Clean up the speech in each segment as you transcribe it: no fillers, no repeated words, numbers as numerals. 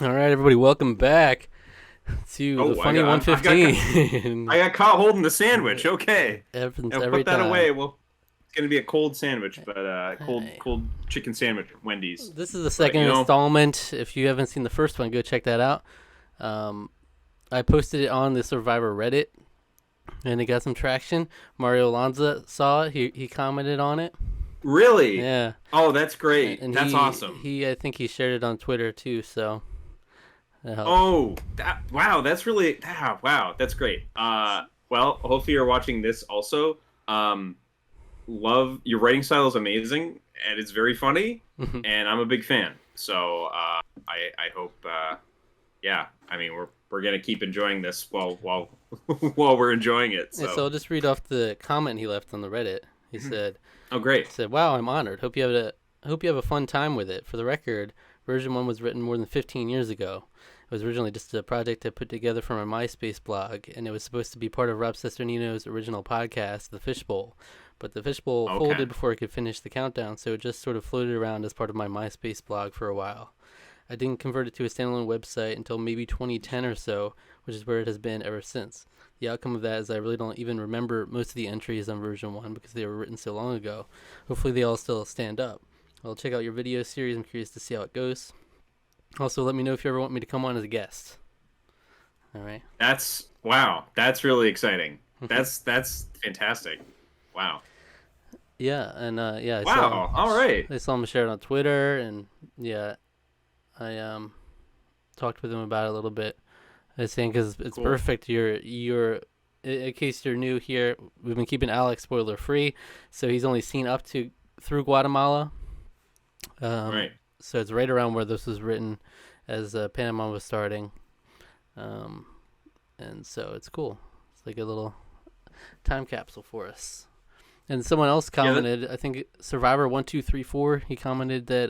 All right, everybody, welcome back to the Oh, Funny 115. I got caught holding the sandwich. Okay, Happens now every put that time. away. Well, it's gonna be a cold sandwich, but cold Hey, cold chicken sandwich at Wendy's. this is the But second installment. If you haven't seen the first one, go check that out. Um, I posted it on the Survivor Reddit, and it got some traction. Mario Lanza saw it. He commented on it. really, Yeah, oh, that's great. and That's awesome. he I think he shared it on Twitter too. So that helps. Oh, wow, that's really wow, that's great. Well, hopefully you're watching this also. Um, love your writing style is amazing and it's very funny, and I'm a big fan. So I hope yeah, I mean we're gonna keep enjoying this while while we're enjoying it. Yeah, so So I'll just read off the comment he left on the Reddit. He said. oh great. Said, "Wow, I'm honored. Hope you have a fun time with it. For the record, version 1 was written more than 15 years ago. It was originally just a project I put together for my MySpace blog, and it was supposed to be part of Rob Cesternino's original podcast, The Fishbowl. But the Fishbowl Okay. folded before I could finish the countdown, so it just sort of floated around as part of my MySpace blog for a while. I didn't convert it to a standalone website until maybe 2010 or so, which is where it has been ever since. The outcome of that is I really don't even remember most of the entries on version 1 because they were written so long ago. Hopefully they all still stand up. I'll check out your video series. I'm curious to see how it goes. Also, let me know if you ever want me to come on as a guest. All right. That's wow. That's really exciting. That's fantastic. Wow. Yeah, and yeah, Wow. All right. I saw him share it on Twitter, and yeah, I talked with him about it a little bit. I was saying because it's Cool. perfect. You're in case you're new here, we've been keeping Alex spoiler free, so he's only seen up to through Guatemala. Um, Right. so it's right around where this was written, as Panama was starting, um, and so it's cool. It's like a little time capsule for us. And someone else Yeah. commented, I think Survivor 1234. He commented that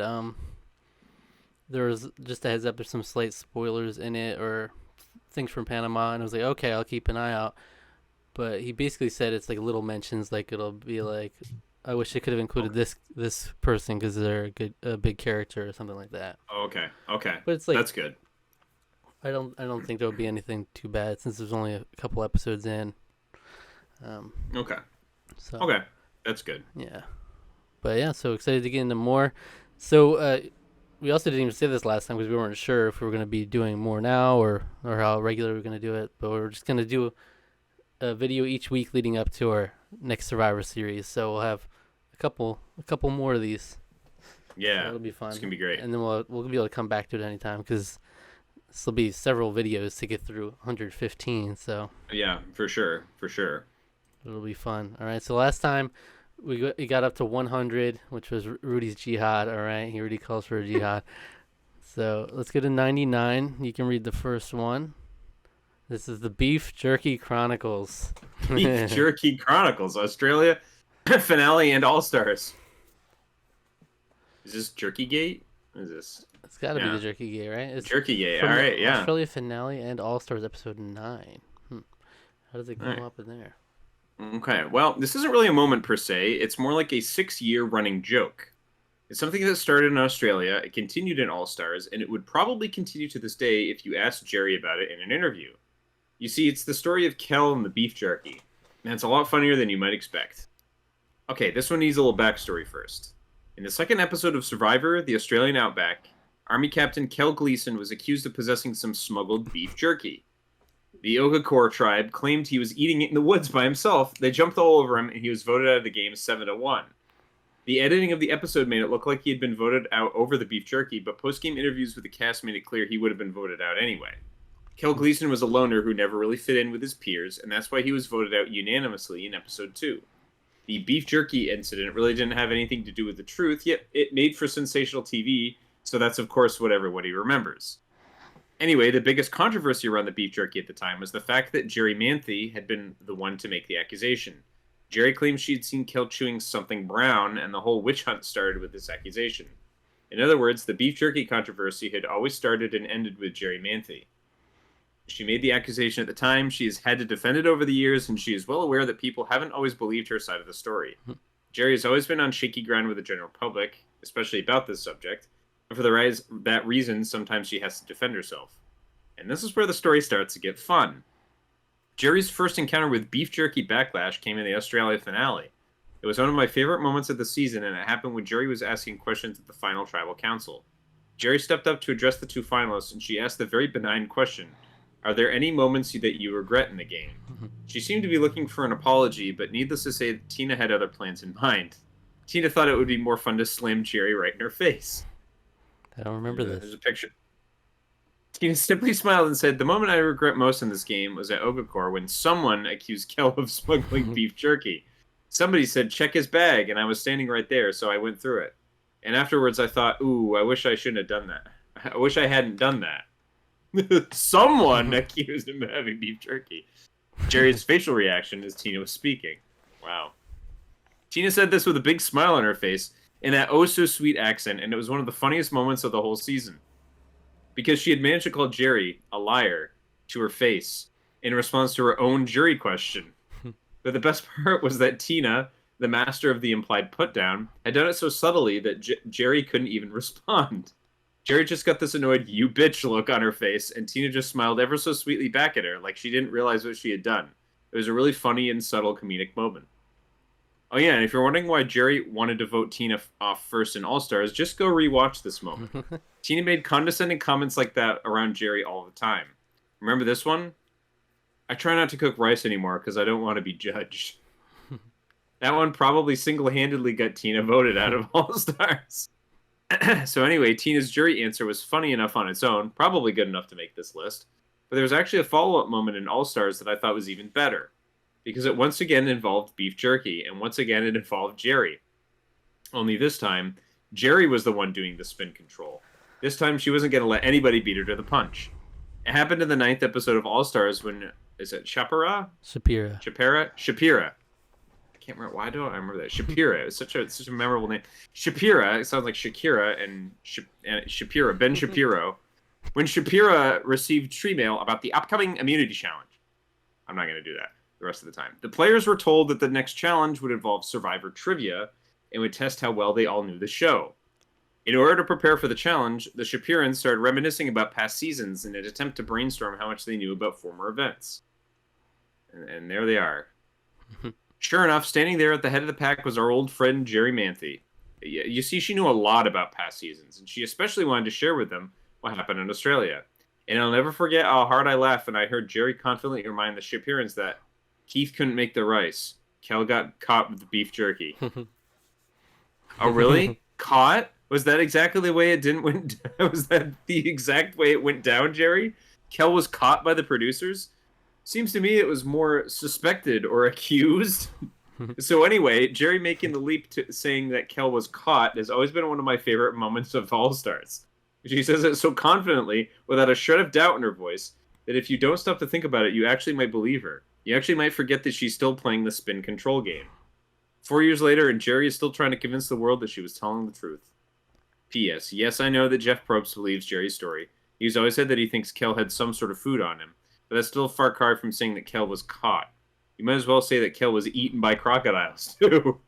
there was just a heads up. There's some slight spoilers in it or things from Panama, and I was like, okay, I'll keep an eye out. But he basically said it's like little mentions, like it'll be like, I wish I could have included Okay. this person because they're a big character or something like that. Okay. Okay. But it's like That's good. I don't think there would be anything too bad since there's only a couple episodes in. Um, Okay. so Okay. That's good. yeah, but yeah, so excited to get into more. So we also didn't even say this last time because we weren't sure if we were going to be doing more now or how regular we're going to do it. But we're just going to do a video each week leading up to our next Survivor series. So we'll have a couple more of these. So Yeah. it'll be fun, It's gonna be great. and then we'll be able to come back to it anytime because this will be several videos to get through 115. So Yeah, for sure. For sure. it'll be fun. All right. So last time we got up to 100, which was Rudy's jihad. All right. He already calls for a jihad. So let's go to 99. You can read the first one. This is the Beef Jerky Chronicles. Beef It's Jerky Chronicles, Australia finale and All Stars. Is this Jerky Gate? What is this? got to be the Yeah. Jerky Gate, right? It's Jerky Gate. All from right, the yeah. Australia finale and All Stars episode 9. How does it All come right. up in there? Okay. Well, this isn't really a moment per se. It's more like a 6 year running joke. It's something that started in Australia, it continued in All Stars, and it would probably continue to this day if you asked Jerry about it in an interview. You see, it's the story of Kel and the beef jerky, and it's a lot funnier than you might expect. Okay, this one needs a little backstory first. In the second episode of Survivor, the Australian Outback, Army Captain Kel Gleason was accused of possessing some smuggled beef jerky. The Ogakor tribe claimed he was eating it in the woods by himself. They jumped all over him, and he was voted out of the game 7-1. The editing of the episode made it look like he had been voted out over the beef jerky, but post-game interviews with the cast made it clear he would have been voted out anyway. Kel Gleason was a loner who never really fit in with his peers, and that's why he was voted out unanimously in episode 2. The beef jerky incident really didn't have anything to do with the truth, yet it made for sensational TV, so that's of course what everybody remembers. Anyway, the biggest controversy around the beef jerky at the time was the fact that Jerry Manthe had been the one to make the accusation. Jerry claimed she'd seen Kel chewing something brown, and the whole witch hunt started with this accusation. In other words, the beef jerky controversy had always started and ended with Jerry Manthe. She made the accusation at the time, she has had to defend it over the years, and she is well aware that people haven't always believed her side of the story. Jerry has always been on shaky ground with the general public, especially about this subject. For that reason, sometimes she has to defend herself. And this is where the story starts to get fun. Jerry's first encounter with beef jerky backlash came in the Australia finale. It was one of my favorite moments of the season, and it happened when Jerry was asking questions at the final tribal council. Jerry stepped up to address the two finalists, and she asked the very benign question, "Are there any moments that you regret in the game?" She seemed to be looking for an apology, but needless to say, Tina had other plans in mind. Tina thought it would be more fun to slam Jerry right in her face. I don't remember this. There's a picture. Tina simply smiled and said, "The moment I regret most in this game was at Ogakor when someone accused Kel of smuggling beef jerky. Somebody said, 'Check his bag,' and I was standing right there, so I went through it. And afterwards I thought, ooh, I wish I shouldn't have done that. I wish I hadn't done that." Someone accused him of having beef jerky. Jerry's facial reaction as Tina was speaking. Wow. Tina said this with a big smile on her face in that oh-so-sweet accent, and it was one of the funniest moments of the whole season. Because she had managed to call Jerry a liar to her face in response to her own jury question. But the best part was that Tina, the master of the implied put-down, had done it so subtly that Jerry couldn't even respond. Jerry just got this annoyed "you bitch" look on her face, and Tina just smiled ever so sweetly back at her, like she didn't realize what she had done. It was a really funny and subtle comedic moment. Oh yeah, and if you're wondering why Jerry wanted to vote Tina off first in All-Stars, just go rewatch this moment. Tina made condescending comments like that around Jerry all the time. Remember this one? "I try not to cook rice anymore because I don't want to be judged." That one probably single-handedly got Tina voted out of All-Stars. So anyway, Tina's jury answer was funny enough on its own, probably good enough to make this list. But there was actually a follow-up moment in All-Stars that I thought was even better. Because it once again involved beef jerky, and once again it involved Jerry. Only this time, Jerry was the one doing the spin control. This time she wasn't going to let anybody beat her to the punch. It happened in the 9th episode of All-Stars when, is it Shapira? Shapira. I can't remember. Why don't I remember that? Shapira. It's such a memorable name. Shapira. It sounds like Shakira and Shapira. Ben Shapiro. When Shapira received tree mail about the upcoming immunity challenge. I'm not going to do that the rest of the time. The players were told that the next challenge would involve Survivor trivia and would test how well they all knew the show. In order to prepare for the challenge, the Shapirans started reminiscing about past seasons in an attempt to brainstorm how much they knew about former events. And there they are. Sure enough, standing there at the head of the pack was our old friend Jerry Manthe. You see, she knew a lot about past seasons, and she especially wanted to share with them what happened in Australia. And I'll never forget how hard I laughed when I heard Jerry confidently remind the Shapirans that Keith couldn't make the rice. Kel got caught with the beef jerky. Oh, really? Caught? Was that exactly the way it didn't went down? Was that the exact way it went down, Jerry? Kel was caught by the producers? Seems to me it was more suspected or accused. So anyway, Jerry making the leap to saying that Kel was caught has always been one of my favorite moments of All-Stars. She says it so confidently, without a shred of doubt in her voice, that if you don't stop to think about it, you actually might believe her. You actually might forget that she's still playing the spin control game. 4 years later, and Jerry is still trying to convince the world that she was telling the truth. P.S. Yes, I know that Jeff Probst believes Jerry's story. He's always said that he thinks Kel had some sort of food on him, but that's still a far cry from saying that Kel was caught. You might as well say that Kel was eaten by crocodiles, too.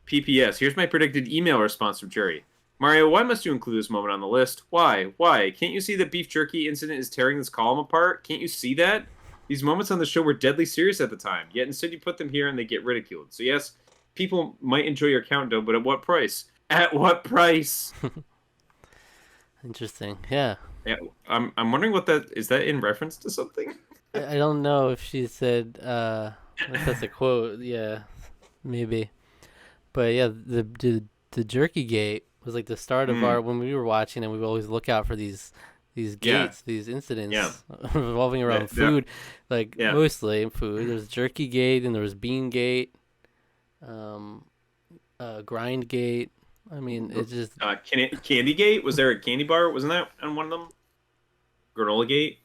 P.P.S. Here's my predicted email response from Jerry. Mario, why must you include this moment on the list? Why? Why? Can't you see the beef jerky incident is tearing this column apart? Can't you see that? These moments on the show were deadly serious at the time, yet instead you put them here and they get ridiculed. So yes, people might enjoy your countdown, but at what price? At what price? Interesting. Yeah. Yeah, I'm wondering what that is. That in reference to something? I don't know if she said if that's a quote. Yeah, maybe. But yeah, the jerky gate was like the start of our when we were watching, and we would always look out for these gates, these incidents revolving around food, mostly food. There's jerky gate and there was bean gate, grind gate. I mean, it's just Candy Gate. Was there a candy bar? Wasn't that on one of them? Granola Gate.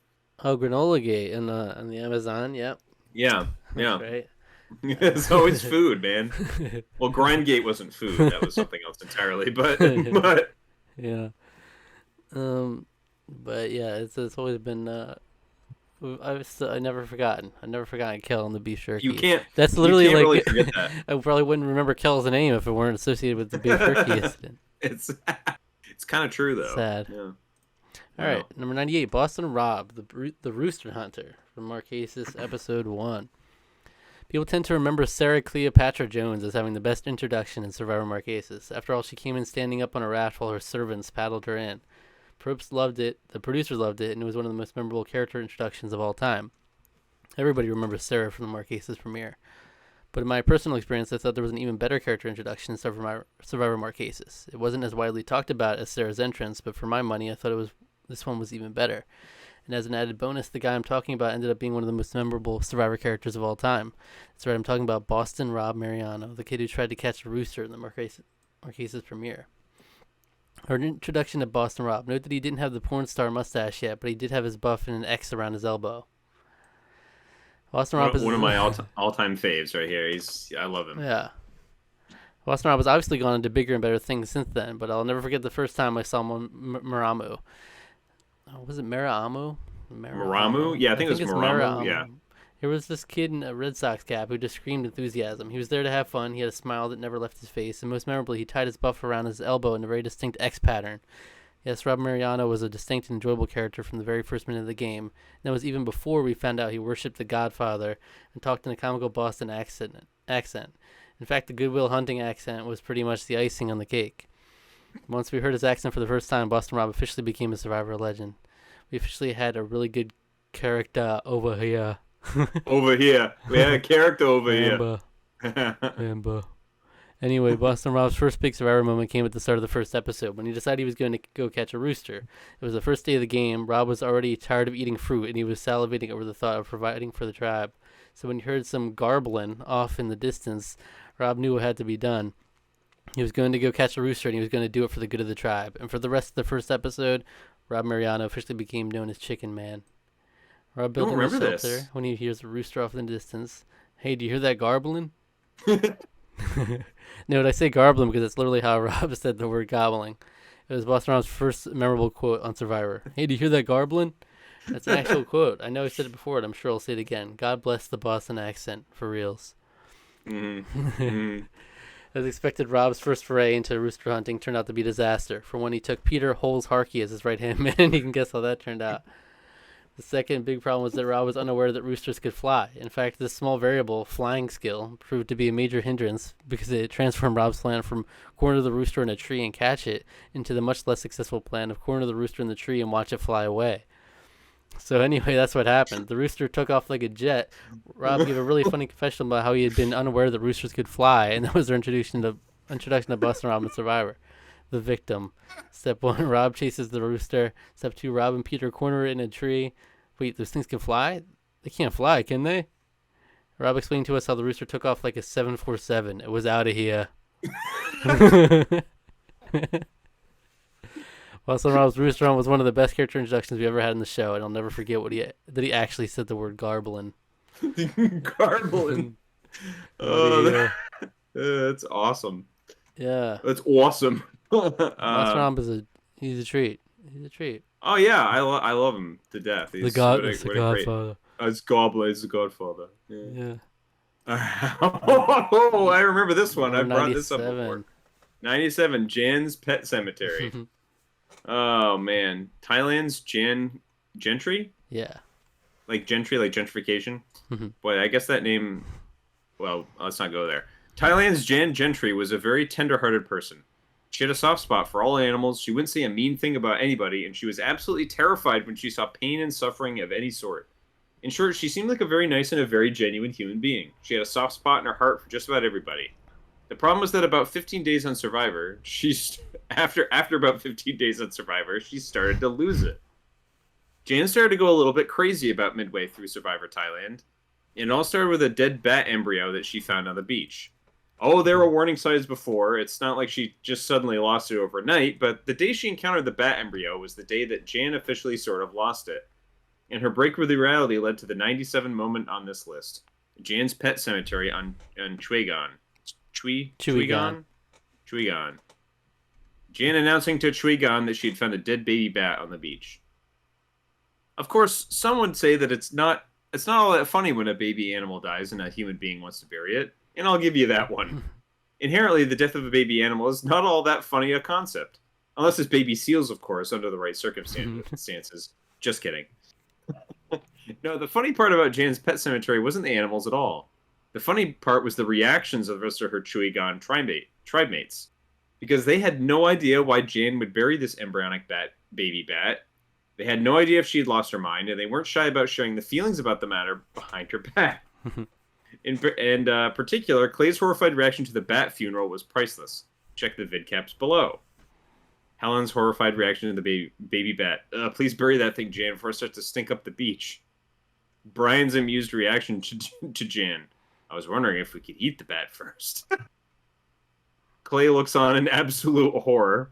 Oh, Granola Gate on the Amazon. Yep. Yeah. That's right. It's always food, man. Well, Grind Gate wasn't food. That was something else entirely. But yeah. But yeah, it's always been. I never forgotten. I never forgotten Kel and the beef jerky. You can't. That's literally you can't like. really forget that. I probably wouldn't remember Kel's name if it weren't associated with the beef jerky incident. It's kind of true though. Sad. Yeah. All right, number 98, Boston Rob, the Rooster Hunter from Marquesas, episode 1. People tend to remember Sarah Cleopatra Jones as having the best introduction in Survivor Marquesas. After all, she came in standing up on a raft while her servants paddled her in. Probst loved it, the producers loved it, and it was one of the most memorable character introductions of all time. Everybody remembers Sarah from the Marquesas premiere. But in my personal experience, I thought there was an even better character introduction in Survivor Marquesas. It wasn't as widely talked about as Sarah's entrance, but for my money, I thought this one was even better. And as an added bonus, the guy I'm talking about ended up being one of the most memorable Survivor characters of all time. That's right, I'm talking about Boston Rob Mariano, the kid who tried to catch a rooster in the Marquesas premiere. Our introduction to Boston Rob. Note that he didn't have the porn star mustache yet, but he did have his buff and an X around his elbow. Boston Rob is one of my all-time faves right here. I love him. Yeah. Boston Rob has obviously gone into bigger and better things since then, but I'll never forget the first time I saw him on Maramu. Was it Maramu? Maramu? Yeah, I think it was Maramu. Yeah. There was this kid in a Red Sox cap who just screamed enthusiasm. He was there to have fun. He had a smile that never left his face, and most memorably, he tied his buff around his elbow in a very distinct X pattern. Yes, Rob Mariano was a distinct and enjoyable character from the very first minute of the game. And that was even before we found out he worshipped the Godfather and talked in a comical Boston accent. In fact, the Good Will Hunting accent was pretty much the icing on the cake. Once we heard his accent for the first time, Boston Rob officially became a Survivor legend. We officially had a really good character over here. Over here. We had a character over here. Amber. Anyway, Boston Rob's first big Survivor moment came at the start of the first episode when he decided he was going to go catch a rooster. It was the first day of the game. Rob was already tired of eating fruit, and he was salivating over the thought of providing for the tribe. So when he heard some garbling off in the distance, Rob knew what had to be done. He was going to go catch a rooster, and he was going to do it for the good of the tribe. And for the rest of the first episode, Rob Mariano officially became known as Chicken Man. Rob built him a shelter when he hears a rooster off in the distance. Hey, do you hear that garbling? Note, I say garbling because it's literally how Rob said the word gobbling. It was Boston Rob's first memorable quote on Survivor. Hey, do you hear that garbling? That's an actual quote. I know I said it before, and I'm sure I'll say it again. God bless the Boston accent, for reals. Mm-hmm. As expected, Rob's first foray into rooster hunting turned out to be a disaster. For one, he took Peter Holes Harkey as his right-hand man, and you can guess how that turned out. The second big problem was that Rob was unaware that roosters could fly. In fact, this small variable, flying skill, proved to be a major hindrance because it transformed Rob's plan from corner the rooster in a tree and catch it into the much less successful plan of corner the rooster in the tree and watch it fly away. So anyway, that's what happened. The rooster took off like a jet. Rob gave a really funny confession about how he had been unaware that roosters could fly, and that was their introduction to Boston Rob and Survivor. The victim. Step 1, Rob chases the rooster. Step 2, Rob and Peter corner it in a tree. Wait, those things can fly? They can't fly, can they? Rob explained to us how the rooster took off like a 747. It was out of here. Boston Rob's rooster hunt was one of the best character introductions we ever had in the show, and I'll never forget that he actually said the word garbling. Garbling. Oh, that's awesome. Yeah. That's awesome. Boston Rob he's a treat. He's a treat. Oh yeah, I love him to death. He's the Godfather. It's Goblin. He's the Godfather. Yeah. Oh, I remember this one. I brought 97. this up before. 97, Jan's Pet Cemetery. Oh man, Thailand's Gentry. Yeah. Like gentry, like gentrification. Boy, I guess that name. Well, let's not go there. Thailand's Jan Gentry was a very tender-hearted person. She had a soft spot for all animals. She wouldn't say a mean thing about anybody, and she was absolutely terrified when she saw pain and suffering of any sort. In short, she seemed like a very nice and a very genuine human being. She had a soft spot in her heart for just about everybody. The problem was that about 15 days on Survivor, after about 15 days on Survivor, she started to lose it. Jan started to go a little bit crazy about midway through Survivor Thailand. It all started with a dead bat embryo that she found on the beach. Oh, there were warning signs before. It's not like she just suddenly lost it overnight, but the day she encountered the bat embryo was the day that Jan officially sort of lost it. And her break with reality led to the 97 moment on this list. Jan's Pet Cemetery on Chuigan. Chuigan? Jan announcing to Chuigan that she had found a dead baby bat on the beach. Of course, some would say that it's not all that funny when a baby animal dies and a human being wants to bury it. And I'll give you that one. Inherently, the death of a baby animal is not all that funny a concept. Unless it's baby seals, of course, under the right circumstances. Just kidding. No, the funny part about Jan's pet cemetery wasn't the animals at all. The funny part was the reactions of the rest of her Chewy-Gon tribe mates. Because they had no idea why Jan would bury this embryonic baby bat. They had no idea if she had lost her mind, and they weren't shy about sharing the feelings about the matter behind her back. In particular, Clay's horrified reaction to the bat funeral was priceless. Check the vidcaps below. Helen's horrified reaction to the baby bat. Please bury that thing, Jan, before it starts to stink up the beach. Brian's amused reaction to Jan. I was wondering if we could eat the bat first. Clay looks on in absolute horror.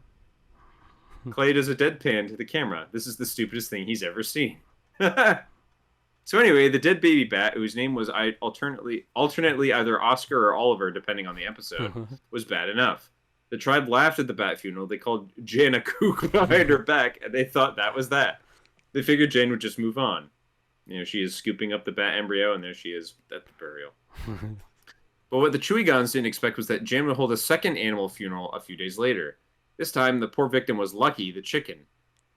Clay does a deadpan to the camera. This is the stupidest thing he's ever seen. So anyway, the dead baby bat, whose name was alternately either Oscar or Oliver, depending on the episode, was bad enough. The tribe laughed at the bat funeral. They called Jan a kook behind her back, and they thought that was that. They figured Jan would just move on. She is scooping up the bat embryo, and there she is at the burial. But what the Chewy-Gons didn't expect was that Jan would hold a second animal funeral a few days later. This time, the poor victim was Lucky, the chicken.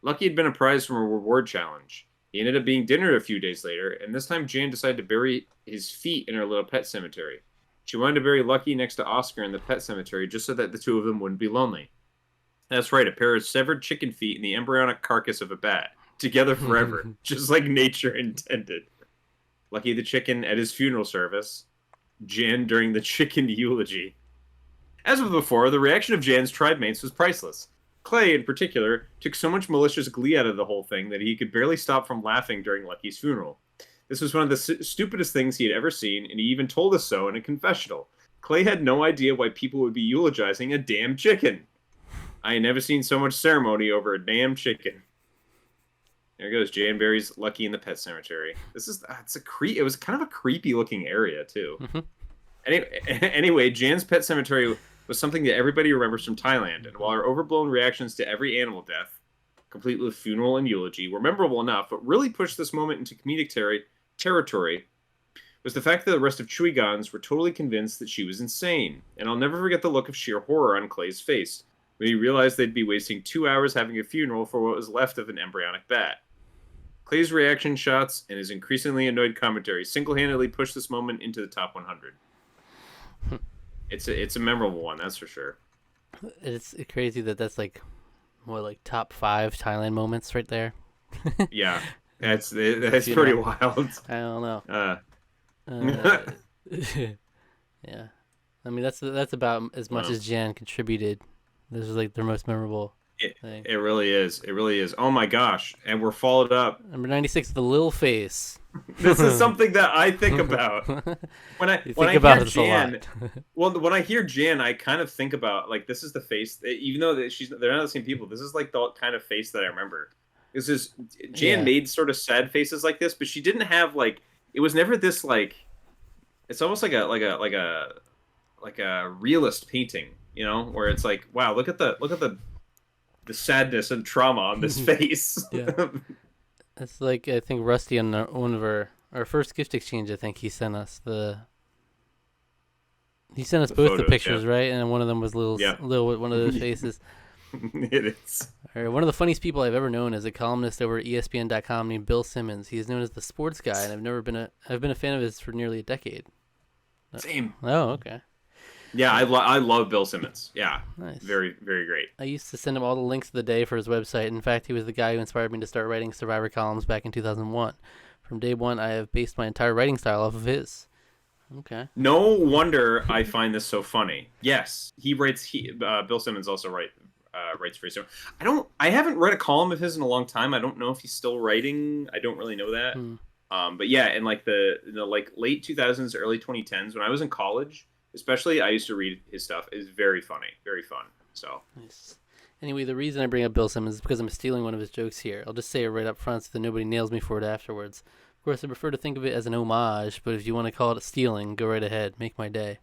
Lucky had been a prize from a reward challenge. He ended up being dinner a few days later, and this time Jan decided to bury his feet in her little pet cemetery. She wanted to bury Lucky next to Oscar in the pet cemetery just so that the two of them wouldn't be lonely. That's right, a pair of severed chicken feet in the embryonic carcass of a bat. Together forever, just like nature intended. Lucky the chicken at his funeral service. Jan during the chicken eulogy. As with before, the reaction of Jan's tribe mates was priceless. Clay, in particular, took so much malicious glee out of the whole thing that he could barely stop from laughing during Lucky's funeral. This was one of the stupidest things he had ever seen, and he even told us so in a confessional. Clay had no idea why people would be eulogizing a damn chicken. I had never seen so much ceremony over a damn chicken. There goes Jan buries Lucky in the pet cemetery. It was kind of a creepy looking area too. Anyway, Jan's pet cemetery was something that everybody remembers from Thailand, and while her overblown reactions to every animal death, complete with funeral and eulogy, were memorable enough, what really pushed this moment into comedic territory was the fact that the rest of Chewy-Gons were totally convinced that she was insane. And I'll never forget the look of sheer horror on Clay's face when he realized they'd be wasting 2 hours having a funeral for what was left of an embryonic bat. Clay's reaction shots and his increasingly annoyed commentary single-handedly pushed this moment into the top 100. It's a memorable one, that's for sure. It's crazy that's like top 5 Thailand moments right there. Yeah, that's pretty wild. I don't know. Yeah, I mean that's about as much as Jan contributed. This is like their most memorable thing. It really is. It really is. Oh my gosh! And we're followed up. Number 96, the Lill face. This is something that I think about when I hear Jan. Well, when I hear Jan, I kind of think about like this is the face. Even though they're not the same people, this is like the kind of face that I remember. This is Jan made sort of sad faces like this, but she didn't have like it was never this like. It's almost like a realist painting, where it's like, wow, look at the sadness and trauma on this face. Yeah. It's like I think Rusty on one of our first gift exchange. I think he sent us both photos, the pictures, right? And one of them was Lil with one of those faces. It is. All right, one of the funniest people I've ever known is a columnist over at ESPN.com named Bill Simmons. He is known as the Sports Guy, and I've been a fan of his for nearly a decade. Same. Oh, okay. Yeah, I love Bill Simmons. Yeah, nice. Very, very great. I used to send him all the links of the day for his website. In fact, he was the guy who inspired me to start writing Survivor columns back in 2001. From day one, I have based my entire writing style off of his. Okay. No wonder I find this so funny. Yes, he writes. Bill Simmons also writes for his. I haven't read a column of his in a long time. I don't know if he's still writing. I don't really know that. But yeah, in like the late 2000s, early 2010s, when I was in college. Especially, I used to read his stuff. It's very funny, very fun. So nice. Anyway, the reason I bring up Bill Simmons is because I'm stealing one of his jokes here. I'll just say it right up front so that nobody nails me for it afterwards. Of course, I prefer to think of it as an homage, but if you want to call it stealing, go right ahead. Make my day.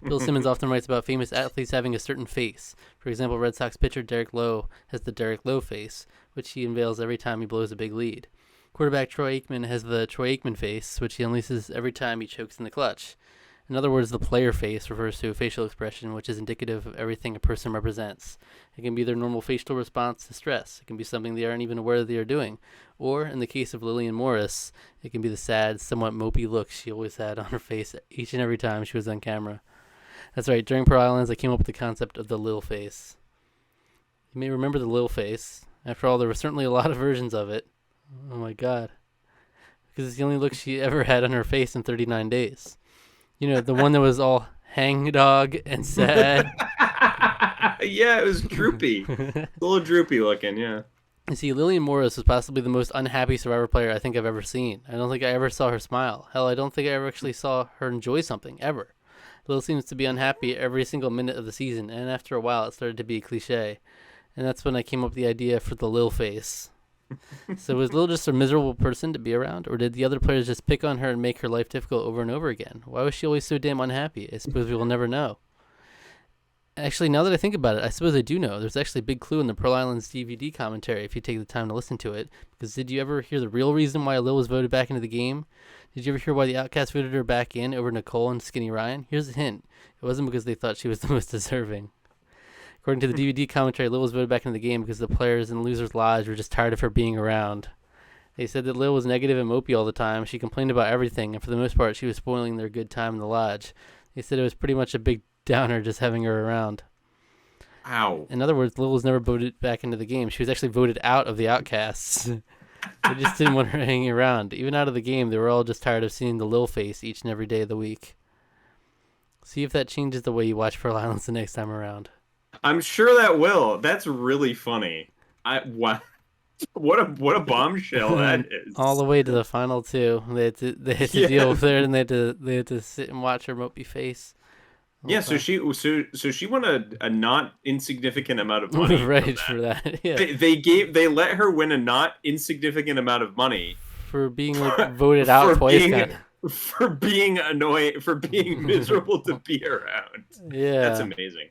Bill Simmons often writes about famous athletes having a certain face. For example, Red Sox pitcher Derek Lowe has the Derek Lowe face, which he unveils every time he blows a big lead. Quarterback Troy Aikman has the Troy Aikman face, which he unleashes every time he chokes in the clutch. In other words, the player face refers to a facial expression which is indicative of everything a person represents. It can be their normal facial response to stress. It can be something they aren't even aware that they are doing. Or, in the case of Lillian Morris, it can be the sad, somewhat mopey look she always had on her face each and every time she was on camera. That's right, during Pearl Islands, I came up with the concept of the Lill face. You may remember the Lill face. After all, there were certainly a lot of versions of it. Oh my god. Because it's the only look she ever had on her face in 39 days. You know, the one that was all hangdog and sad. Yeah, it was droopy. A little droopy looking, yeah. You see, Lillian Morris was possibly the most unhappy Survivor player I think I've ever seen. I don't think I ever saw her smile. Hell, I don't think I ever actually saw her enjoy something, ever. Lill seems to be unhappy every single minute of the season, and after a while it started to be a cliche. And that's when I came up with the idea for the Lill face. So was Lill just a miserable person to be around, or did the other players just pick on her and make her life difficult over and over again? Why was she always so damn unhappy? I suppose we will never know. Actually, now that I think about it, I suppose I do know. There's actually a big clue in the Pearl Islands DVD commentary if you take the time to listen to it. Because did you ever hear the real reason why Lill was voted back into the game? Did you ever hear why the Outcasts voted her back in over Nicole and Skinny Ryan? Here's a hint. It wasn't because they thought she was the most deserving. According to the DVD commentary, Lill was voted back into the game because the players in Loser's Lodge were just tired of her being around. They said that Lill was negative and mopey all the time. She complained about everything, and for the most part, she was spoiling their good time in the lodge. They said it was pretty much a big downer just having her around. Ow. In other words, Lill was never voted back into the game. She was actually voted out of the Outcasts. They just didn't want her hanging around. Even out of the game, they were all just tired of seeing the Lill face each and every day of the week. See if that changes the way you watch Pearl Islands the next time around. I'm sure that will. That's really funny. What a bombshell that is. All the way to the final two. They had to deal with her, and they had to sit and watch her mopey face. Yeah, so she won a not insignificant amount of money. Right for that. Yeah. They let her win a not insignificant amount of money for being voted out twice. For being annoying, for being miserable to be around. Yeah, that's amazing.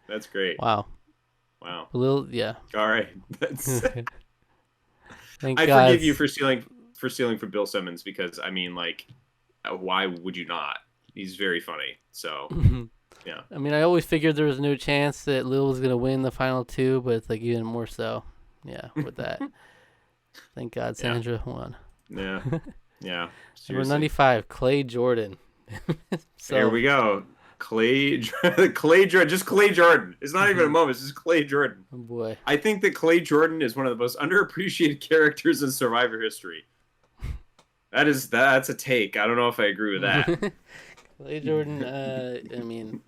That's great. Wow. Lill, yeah. All right. That's. I God. forgive you for stealing from Bill Simmons because I mean, like, why would you not? He's very funny. So, yeah. I mean, I always figured there was no chance that Lill was gonna win the final two, but it's like even more so. Yeah, with that. Thank God Sandra won. Yeah. Yeah. Number 95, Clay Jordan. So, there we go. Clay Jordan. Just Clay Jordan. It's not even a moment. It's just Clay Jordan. Oh boy. I think that Clay Jordan is one of the most underappreciated characters in Survivor history. That's a take. I don't know if I agree with that. Clay Jordan, I mean...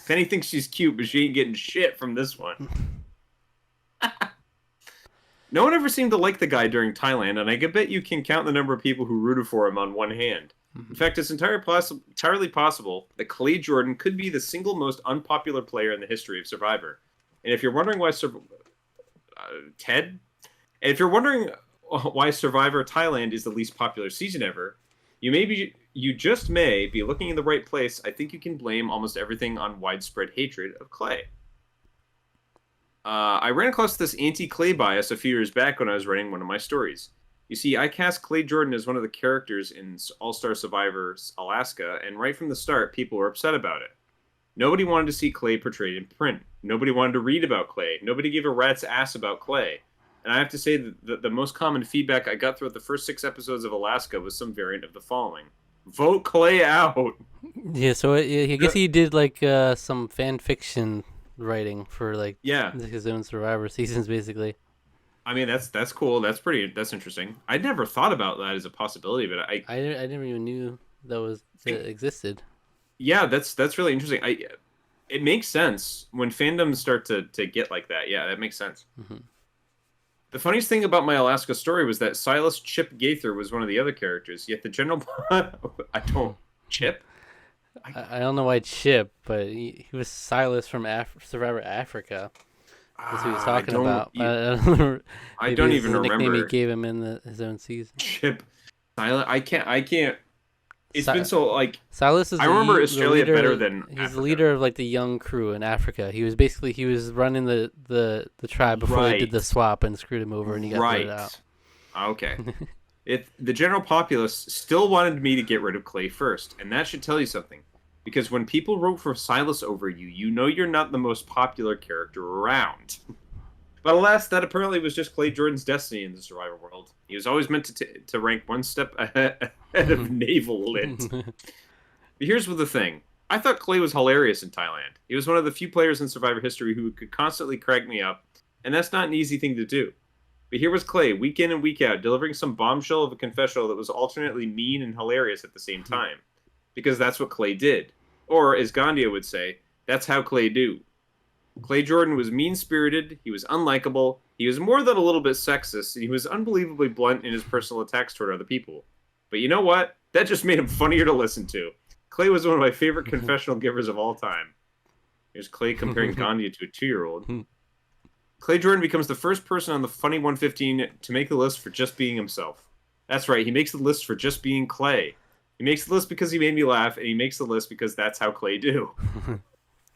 Penny thinks she's cute, but she ain't getting shit from this one. No one ever seemed to like the guy during Thailand, and I bet you can count the number of people who rooted for him on one hand. In fact, it's entirely possible that Clay Jordan could be the single most unpopular player in the history of Survivor. And if you're wondering why if you're wondering why Survivor Thailand is the least popular season ever, you just may be looking in the right place. I think you can blame almost everything on widespread hatred of Clay. I ran across this anti-Clay bias a few years back when I was writing one of my stories. You see, I cast Clay Jordan as one of the characters in All-Star Survivor Alaska, and right from the start, people were upset about it. Nobody wanted to see Clay portrayed in print. Nobody wanted to read about Clay. Nobody gave a rat's ass about Clay. And I have to say that the most common feedback I got throughout the first 6 episodes of Alaska was some variant of the following. Vote Clay out! Yeah, so I guess he did, like, some fan fiction writing for, like, his own Survivor seasons, basically. I mean, that's cool. That's interesting. I never thought about that as a possibility, but I never even knew that existed. Yeah, that's really interesting. It makes sense when fandoms start to get like that. Yeah, that makes sense. Mm-hmm. The funniest thing about my Alaska story was that Silas Chip Gaither was one of the other characters. Yet the general Chip. I don't know why Chip, but he was Silas from Survivor Africa. That's what he was talking about. I don't even remember. The nickname he gave him in his own season. Chip. Silas. I can't. It's been so, like... Silas is I remember Australia better than He's Africa. The leader of, like, the young crew in Africa. He was running the tribe before they did the swap and screwed him over and he got voted out. Okay. If the general populace still wanted me to get rid of Clay first, and that should tell you something. Because when people vote for Silas over you, you know you're not the most popular character around. But alas, that apparently was just Clay Jordan's destiny in the Survivor world. He was always meant to rank one step ahead of Naval Lint. But here's the thing. I thought Clay was hilarious in Thailand. He was one of the few players in Survivor history who could constantly crack me up, and that's not an easy thing to do. But here was Clay, week in and week out, delivering some bombshell of a confessional that was alternately mean and hilarious at the same time. Because that's what Clay did. Or, as Gandia would say, that's how Clay do. Clay Jordan was mean-spirited, he was unlikable, he was more than a little bit sexist, and he was unbelievably blunt in his personal attacks toward other people. But you know what? That just made him funnier to listen to. Clay was one of my favorite confessional givers of all time. Here's Clay comparing Gandhi to a 2-year-old. Clay Jordan becomes the first person on the Funny 115 to make the list for just being himself. That's right, he makes the list for just being Clay. He makes the list because he made me laugh, and he makes the list because that's how Clay do.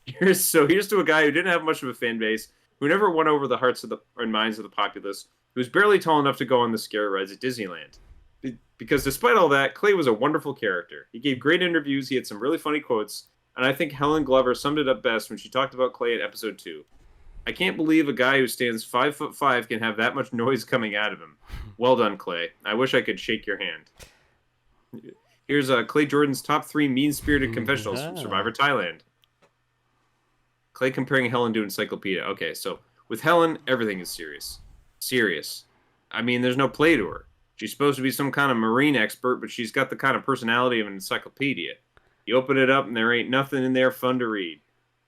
Here's to a guy who didn't have much of a fan base, who never won over the hearts and minds of the populace, who was barely tall enough to go on the scary rides at Disneyland. Because despite all that, Clay was a wonderful character. He gave great interviews, he had some really funny quotes, and I think Helen Glover summed it up best when she talked about Clay in episode 2. I can't believe a guy who stands 5'5" can have that much noise coming out of him. Well done, Clay. I wish I could shake your hand. Here's Clay Jordan's top 3 mean-spirited confessionals from Survivor Thailand. Clay comparing Helen to Encyclopedia. Okay, so with Helen, everything is serious. Serious. I mean, there's no play to her. She's supposed to be some kind of marine expert, but she's got the kind of personality of an encyclopedia. You open it up and there ain't nothing in there fun to read.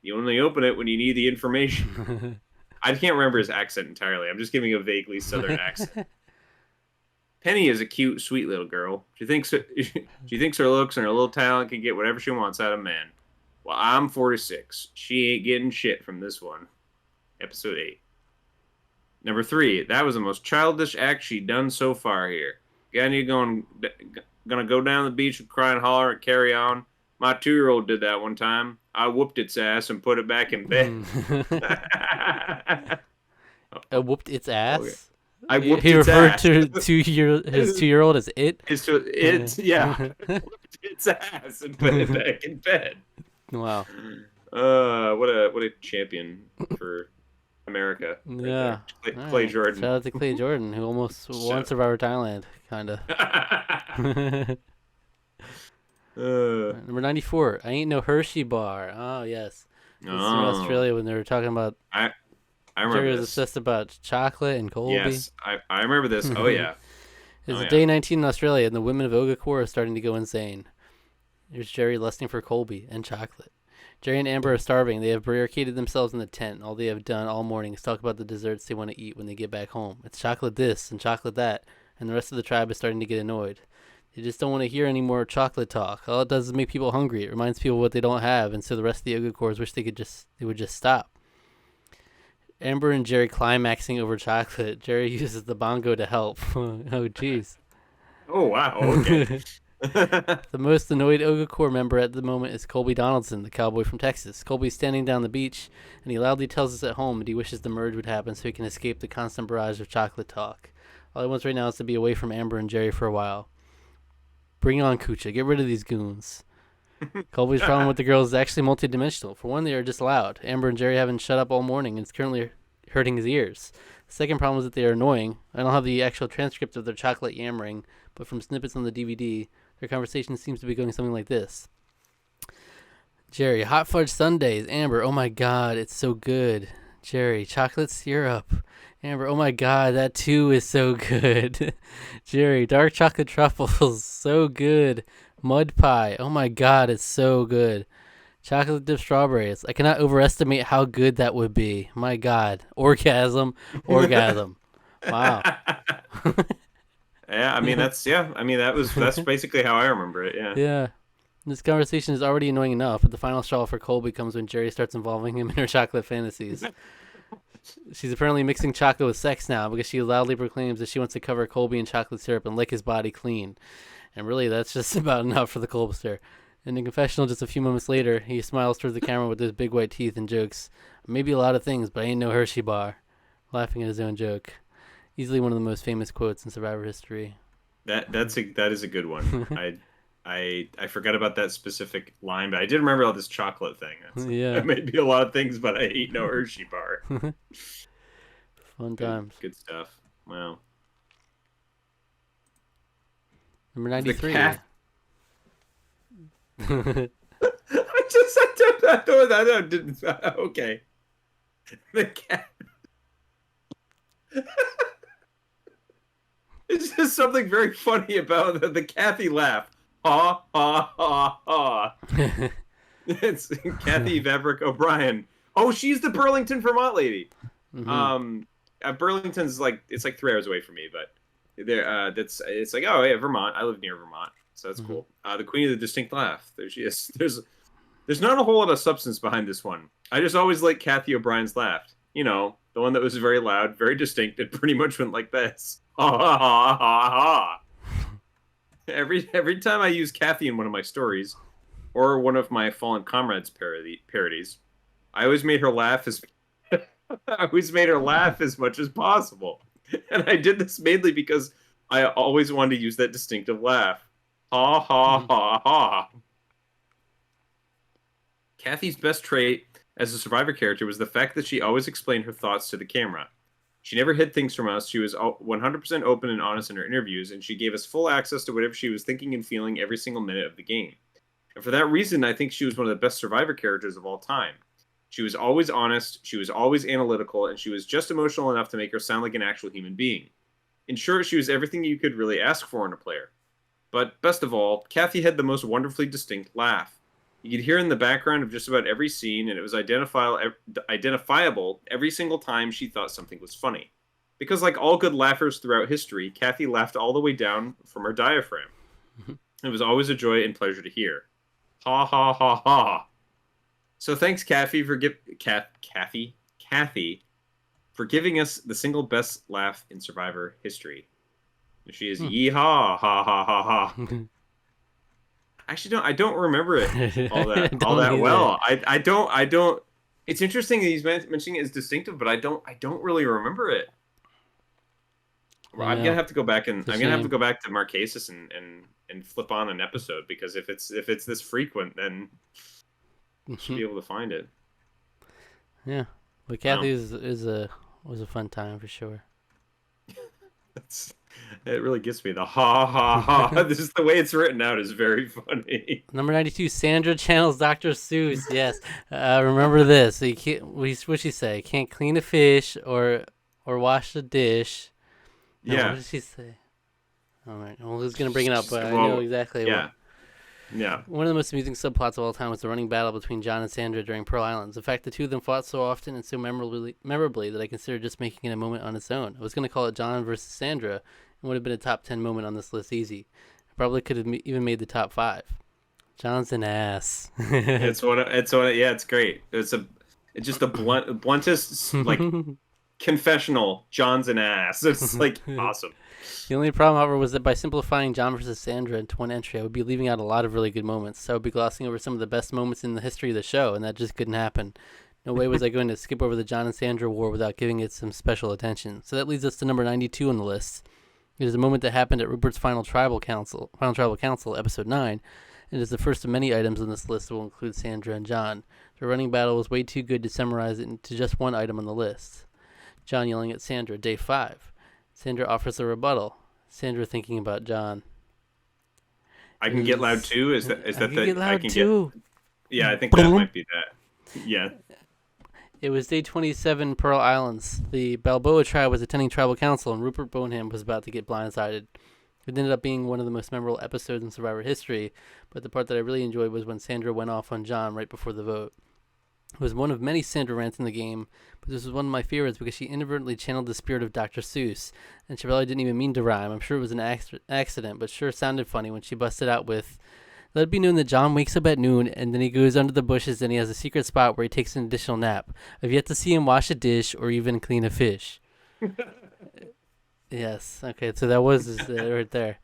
You only open it when you need the information. I can't remember his accent entirely. I'm just giving a vaguely southern accent. Penny is a cute, sweet little girl. She thinks her looks and her little talent can get whatever she wants out of man. Well, I'm 46. She ain't getting shit from this one. Episode 8. Number 3. That was the most childish act she done so far here. Gonna go down the beach and cry and holler and carry on. My 2-year-old did that one time. I whooped its ass and put it back in bed. I whooped its ass? Okay. I whooped he its referred ass. to his 2-year-old as it? Yeah. Whooped its ass and put it back in bed. Wow. What a champion for America. Right yeah. Clay Jordan. Shout out to Clay Jordan, who almost won Survivor Thailand, kind of. Number 94. I ain't no Hershey bar. Oh, yes. This is in Australia when they were talking about... I remember Jerry was this. obsessed about chocolate and Colby. Yes, I remember this. Oh, yeah. It's day 19 in Australia, and the women of Ogakor are starting to go insane. There's Jerry lusting for Colby and chocolate. Jerry and Amber are starving. They have barricaded themselves in the tent, and all they have done all morning is talk about the desserts they want to eat when they get back home. It's chocolate this and chocolate that, and the rest of the tribe is starting to get annoyed. They just don't want to hear any more chocolate talk. All it does is make people hungry. It reminds people what they don't have, and so the rest of the Ogakors wish they would just stop. Amber and Jerry climaxing over chocolate. Jerry uses the bongo to help. Oh, jeez. Oh, wow. Okay. The most annoyed Ogakor member at the moment is Colby Donaldson, the cowboy from Texas. Colby's standing down the beach, and he loudly tells us at home that he wishes the merge would happen so he can escape the constant barrage of chocolate talk. All he wants right now is to be away from Amber and Jerry for a while. Bring on Kucha. Get rid of these goons. Colby's problem with the girls is actually multidimensional. For one, they are just loud. Amber and Jerry haven't shut up all morning, and it's currently hurting his ears. The second problem is that they are annoying. I don't have the actual transcript of their chocolate yammering, but from snippets on the DVD, their conversation seems to be going something like this. Jerry, hot fudge sundaes. Amber, oh my god, it's so good. Jerry, chocolate syrup. Amber, oh my god, that too is so good. Jerry, dark chocolate truffles, so good. Mud pie, oh my god, it's so good. Chocolate dipped strawberries, I cannot overestimate how good that would be. My god, orgasm. Wow. Yeah, I mean that's basically how I remember it. Yeah. Yeah. This conversation is already annoying enough, but the final straw for Colby comes when Jerry starts involving him in her chocolate fantasies. She's apparently mixing chocolate with sex now because she loudly proclaims that she wants to cover Colby in chocolate syrup and lick his body clean. And really, that's just about enough for the Colbster. In the confessional just a few moments later, he smiles towards the camera with his big white teeth and jokes, maybe a lot of things, but I ain't no Hershey bar, laughing at his own joke. Easily one of the most famous quotes in Survivor history. That is a good one. I forgot about that specific line, but I did remember all this chocolate thing. Yeah. That may be a lot of things, but I eat no Hershey bar. Fun Good, times. good stuff. Wow. Number The 93. cat. I don't didn't. Okay. The cat. It's just something very funny about the Kathy laugh. Ha ha ha ha. It's Kathy Vavrick O'Brien. Oh, she's the Burlington, Vermont lady. Mhm. Burlington's like it's like 3 hours away from me, but there it's like, oh yeah, Vermont. I live near Vermont, so that's cool. The Queen of the Distinct Laugh. There she is. There's not a whole lot of substance behind this one. I just always like Kathy O'Brien's laugh. You know, the one that was very loud, very distinct. It pretty much went like this. Ha ha ha ha ha. Every time I use Kathy in one of my stories, or one of my Fallen Comrades parodies, I always made her laugh as I always made her laugh as much as possible. And I did this mainly because I always wanted to use that distinctive laugh. Ha ha ha ha. Kathy's best trait as a Survivor character was the fact that she always explained her thoughts to the camera. She never hid things from us. She was 100% open and honest in her interviews, and she gave us full access to whatever she was thinking and feeling every single minute of the game. And for that reason, I think she was one of the best Survivor characters of all time. She was always honest, she was always analytical, and she was just emotional enough to make her sound like an actual human being. In short, she was everything you could really ask for in a player. But best of all, Kathy had the most wonderfully distinct laugh. You could hear it in the background of just about every scene, and it was identifiable every single time she thought something was funny. Because like all good laughers throughout history, Kathy laughed all the way down from her diaphragm. It was always a joy and pleasure to hear. Ha ha ha ha. So thanks, Kathy, for Kathy for giving us the single best laugh in Survivor history. She is yee-haw, ha ha ha ha. Actually, I don't remember it all that well. I don't. It's interesting that he's mentioning it as distinctive, but I don't really remember it. I'm gonna have to go back and I'm gonna have to go back to Marquesas and flip on an episode, because if it's this frequent, then I should be able to find it. Yeah, but Kathy was a fun time for sure. It really gets me. The ha ha ha. This is the way it's written out is very funny. Number 92, Sandra channels Dr. Seuss. Yes, remember this. So you can't. What'd she say? Can't clean a fish or wash a dish. No, Yeah. What did she say? All right. Well, who's gonna bring it up? But I know exactly. Yeah. Yeah. One of the most amusing subplots of all time was the running battle between John and Sandra during Pearl Islands. In fact, the two of them fought so often and so memorably that I considered just making it a moment on its own. I was going to call it John versus Sandra, and would have been a top 10 moment on this list easy. I probably could have even made the top 5. John's an ass. It's great. It's just the bluntest like confessional. John's an ass. It's like awesome. The only problem, however, was that by simplifying John versus Sandra into one entry, I would be leaving out a lot of really good moments. So I would be glossing over some of the best moments in the history of the show, and that just couldn't happen. No way was I going to skip over the John and Sandra war without giving it some special attention. So that leads us to number 92 on the list. It is a moment that happened at Rupert's Final Tribal Council, Episode 9. It is the first of many items on this list that will include Sandra and John. The running battle was way too good to summarize it into just one item on the list. John yelling at Sandra, day 5. Sandra offers a rebuttal. Sandra thinking about John. I can get loud too. Is that I can get loud too? Yeah, I think that might be that. Yeah. It was day 27, Pearl Islands. The Balboa tribe was attending tribal council, and Rupert Boneham was about to get blindsided. It ended up being one of the most memorable episodes in Survivor history, but the part that I really enjoyed was when Sandra went off on John right before the vote. It was one of many Sandra rants in the game, but this was one of my favorites because she inadvertently channeled the spirit of Dr. Seuss, and she probably didn't even mean to rhyme. I'm sure it was an accident, but sure sounded funny when she busted out with, "Let it be known that John wakes up at noon, and then he goes under the bushes and he has a secret spot where he takes an additional nap. I've yet to see him wash a dish or even clean a fish." Yes, okay, so that was right there.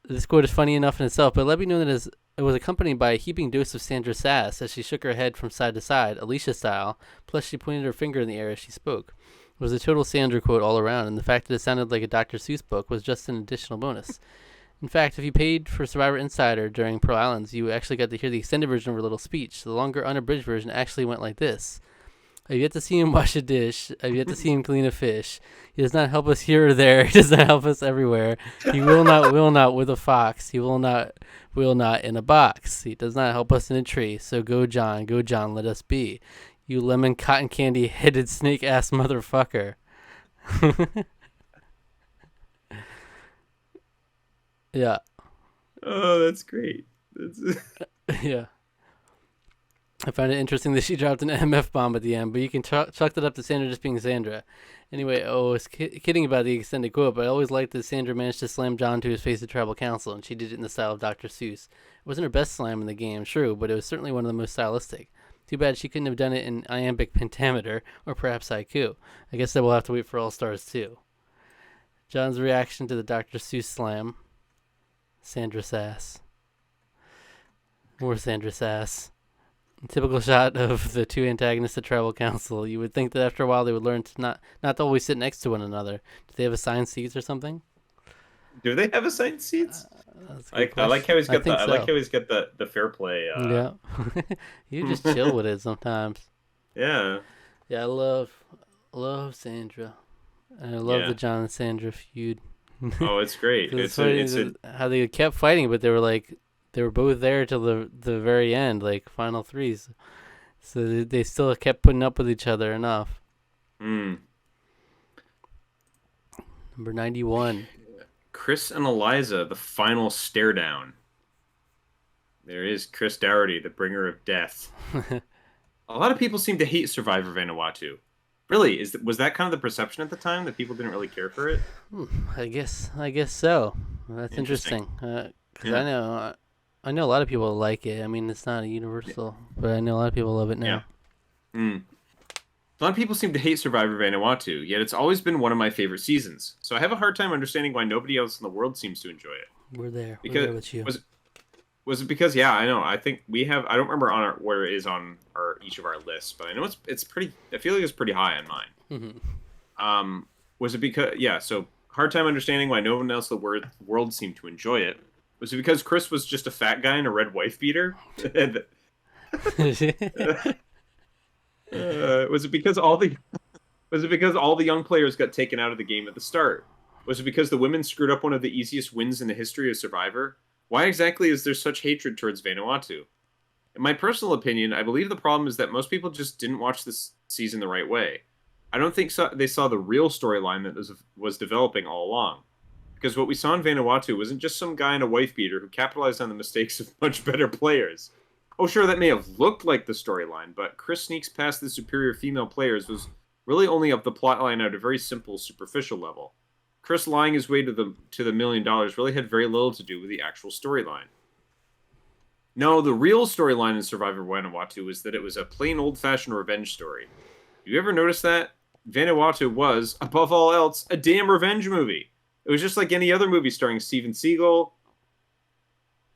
This quote is funny enough in itself, but let me know that it was accompanied by a heaping dose of Sandra's sass as she shook her head from side to side, Alicia style, plus she pointed her finger in the air as she spoke. It was a total Sandra quote all around, and the fact that it sounded like a Dr. Seuss book was just an additional bonus. In fact, if you paid for Survivor Insider during Pearl Islands, you actually got to hear the extended version of her little speech. The longer, unabridged version actually went like this. I've yet to see him wash a dish. I've yet to see him clean a fish. He does not help us here or there. He does not help us everywhere. He will not with a fox. He will not in a box. He does not help us in a tree. So go, John, let us be. You lemon cotton candy headed snake ass motherfucker. Yeah. Oh, that's great. Yeah. I found it interesting that she dropped an MF bomb at the end, but you can chalk that up to Sandra just being Sandra. Anyway, I was kidding about the extended quote, but I always liked that Sandra managed to slam John to his face at tribal council, and she did it in the style of Dr. Seuss. It wasn't her best slam in the game, true, but it was certainly one of the most stylistic. Too bad she couldn't have done it in iambic pentameter, or perhaps haiku. I guess that we'll have to wait for All Stars 2. John's reaction to the Dr. Seuss slam. Sandra sass. More Sandra sass. Typical shot of the two antagonists at tribal council. You would think that after a while they would learn to not to always sit next to one another. Do they have assigned seats or something? Do they have assigned seats? I like how he's got I like how he's got the fair play. Yeah, you just chill with it sometimes. Yeah. Yeah, I love Sandra, and I love the John and Sandra feud. Oh, it's great. it's how they kept fighting, but they were both there till the very end, like final threes. So they still kept putting up with each other enough. Mm. Number 91. Chris and Eliza, the final stare down. There is Chris Dougherty, the bringer of death. A lot of people seem to hate Survivor Vanuatu. Really, was that kind of the perception at the time, that people didn't really care for it? I guess so. That's interesting. Because I know a lot of people like it. I mean, it's not a universal, but I know a lot of people love it now. Yeah. Mm. A lot of people seem to hate Survivor Vanuatu, yet it's always been one of my favorite seasons. So I have a hard time understanding why nobody else in the world seems to enjoy it. We're there with you. Was it because? Yeah, I know. I think we have. I don't remember where it is on each of our lists, but I know it's pretty. I feel like it's pretty high on mine. Mm-hmm. Was it because? Yeah. So hard time understanding why no one else in the world seemed to enjoy it. Was it because Chris was just a fat guy in a red wife beater? Was it because all the young players got taken out of the game at the start? Was it because the women screwed up one of the easiest wins in the history of Survivor? Why exactly is there such hatred towards Vanuatu? In my personal opinion, I believe the problem is that most people just didn't watch this season the right way. I don't think they saw the real storyline that was developing all along. Because what we saw in Vanuatu wasn't just some guy in a wife beater who capitalized on the mistakes of much better players. Oh, sure, that may have looked like the storyline, but Chris sneaks past the superior female players was really only of the plotline at a very simple, superficial level. Chris lying his way to the $1 million really had very little to do with the actual storyline. No, the real storyline in Survivor Vanuatu was that it was a plain old-fashioned revenge story. You ever notice that? Vanuatu was, above all else, a damn revenge movie. It was just like any other movie starring Steven Seagal.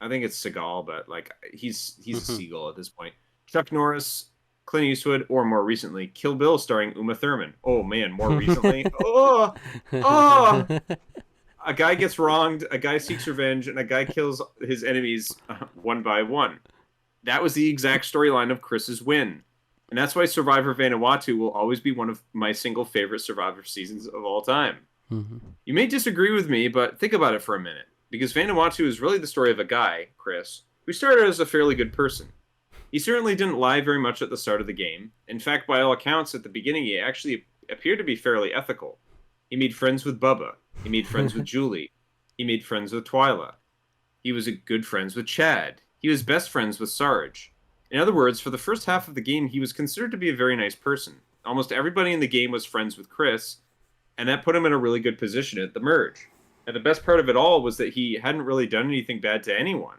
I think it's Seagal, but like he's a seagull at this point. Chuck Norris, Clint Eastwood, or more recently, Kill Bill starring Uma Thurman. Oh man, more recently. Oh! A guy gets wronged, a guy seeks revenge, and a guy kills his enemies one by one. That was the exact storyline of Chris's win. And that's why Survivor Vanuatu will always be one of my single favorite Survivor seasons of all time. Mm-hmm. You may disagree with me, but think about it for a minute. Because Vanuatu is really the story of a guy, Chris, who started as a fairly good person. He certainly didn't lie very much at the start of the game. In fact, by all accounts, at the beginning, he actually appeared to be fairly ethical. He made friends with Bubba. He made friends with Julie. He made friends with Twyla. He was good friends with Chad. He was best friends with Sarge. In other words, for the first half of the game, he was considered to be a very nice person. Almost everybody in the game was friends with Chris, and that put him in a really good position at the merge. And the best part of it all was that he hadn't really done anything bad to anyone.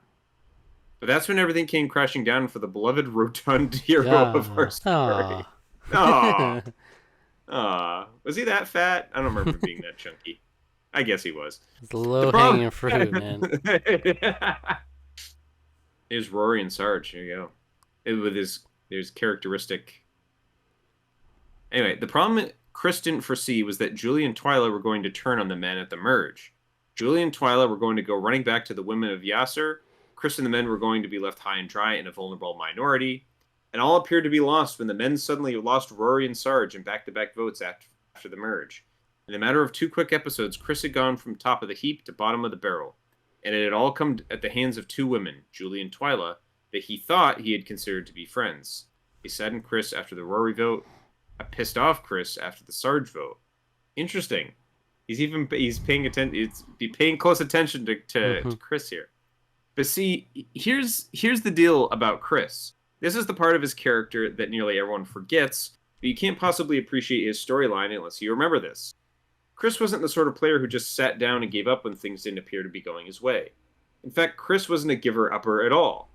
But that's when everything came crashing down for the beloved rotund hero of our story. Was he that fat? I don't remember being that chunky. I guess he was. It's low-hanging fruit, man. Here's Rory and Sarge. Here you go. With his characteristic... Anyway, the problem Chris didn't foresee was that Julie and Twyla were going to turn on the men at the merge. Julie and Twyla were going to go running back to the women of Yasser. Chris and the men were going to be left high and dry in a vulnerable minority. And all appeared to be lost when the men suddenly lost Rory and Sarge in back-to-back votes after the merge. In a matter of 2 quick episodes, Chris had gone from top of the heap to bottom of the barrel. And it had all come at the hands of 2 women, Julie and Twyla, that he thought he had considered to be friends. A saddened Chris after the Rory vote, a pissed off Chris after the Sarge vote. Interesting. He's paying attention. He's paying close attention to Chris here. But see, here's the deal about Chris. This is the part of his character that nearly everyone forgets, but you can't possibly appreciate his storyline unless you remember this. Chris wasn't the sort of player who just sat down and gave up when things didn't appear to be going his way. In fact, Chris wasn't a giver-upper at all.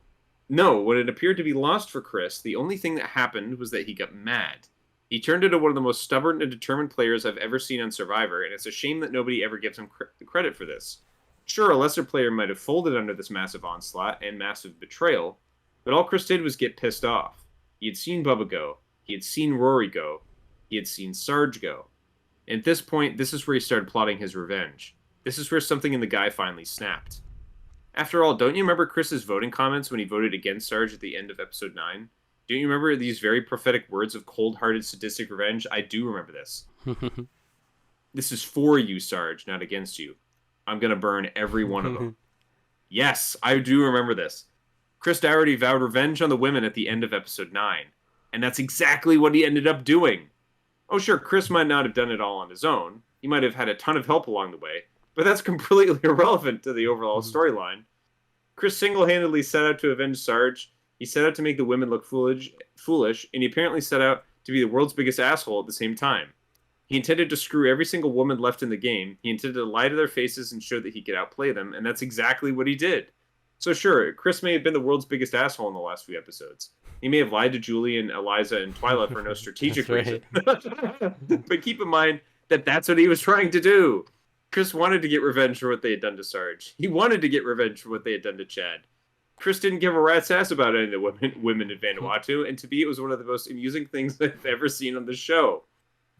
No, when it appeared to be lost for Chris, the only thing that happened was that he got mad. He turned into one of the most stubborn and determined players I've ever seen on Survivor, and it's a shame that nobody ever gives him credit for this. Sure, a lesser player might have folded under this massive onslaught and massive betrayal, but all Chris did was get pissed off. He had seen Bubba go. He had seen Rory go. He had seen Sarge go. And at this point, this is where he started plotting his revenge. This is where something in the guy finally snapped. After all, don't you remember Chris's voting comments when he voted against Sarge at the end of episode 9? Don't you remember these very prophetic words of cold-hearted, sadistic revenge? I do remember this. This is for you, Sarge, not against you. I'm going to burn every one of them. Yes, I do remember this. Chris Dougherty vowed revenge on the women at the end of episode 9. And that's exactly what he ended up doing. Oh, sure, Chris might not have done it all on his own. He might have had a ton of help along the way. But that's completely irrelevant to the overall storyline. Chris single-handedly set out to avenge Sarge. He set out to make the women look foolish, and he apparently set out to be the world's biggest asshole at the same time. He intended to screw every single woman left in the game. He intended to lie to their faces and show that he could outplay them, and that's exactly what he did. So sure, Chris may have been the world's biggest asshole in the last few episodes. He may have lied to Julie and Eliza and Twyla for no strategic reason. But keep in mind that that's what he was trying to do. Chris wanted to get revenge for what they had done to Sarge. He wanted to get revenge for what they had done to Chad. Chris didn't give a rat's ass about any of the women in Vanuatu, and to me, it was one of the most amusing things I've ever seen on the show.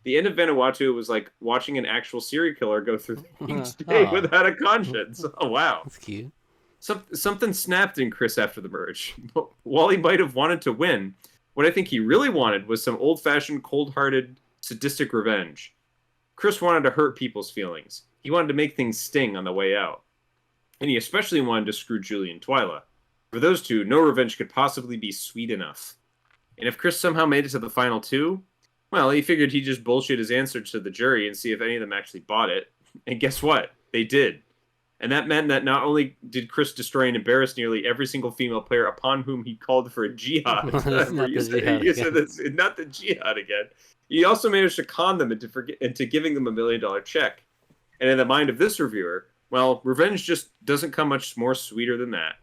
The end of Vanuatu was like watching an actual serial killer go through each day without a conscience. Oh, wow. That's cute. Something snapped in Chris after the merge. While he might have wanted to win, what I think he really wanted was some old-fashioned, cold-hearted, sadistic revenge. Chris wanted to hurt people's feelings. He wanted to make things sting on the way out. And he especially wanted to screw Julie and Twyla. For those two, no revenge could possibly be sweet enough. And if Chris somehow made it to the final 2, well, he figured he'd just bullshit his answer to the jury and see if any of them actually bought it. And guess what? They did. And that meant that not only did Chris destroy and embarrass nearly every single female player upon whom he called for a jihad. Not the jihad again. He also managed to con them into giving them $1 million check. And in the mind of this reviewer, well, revenge just doesn't come much more sweeter than that.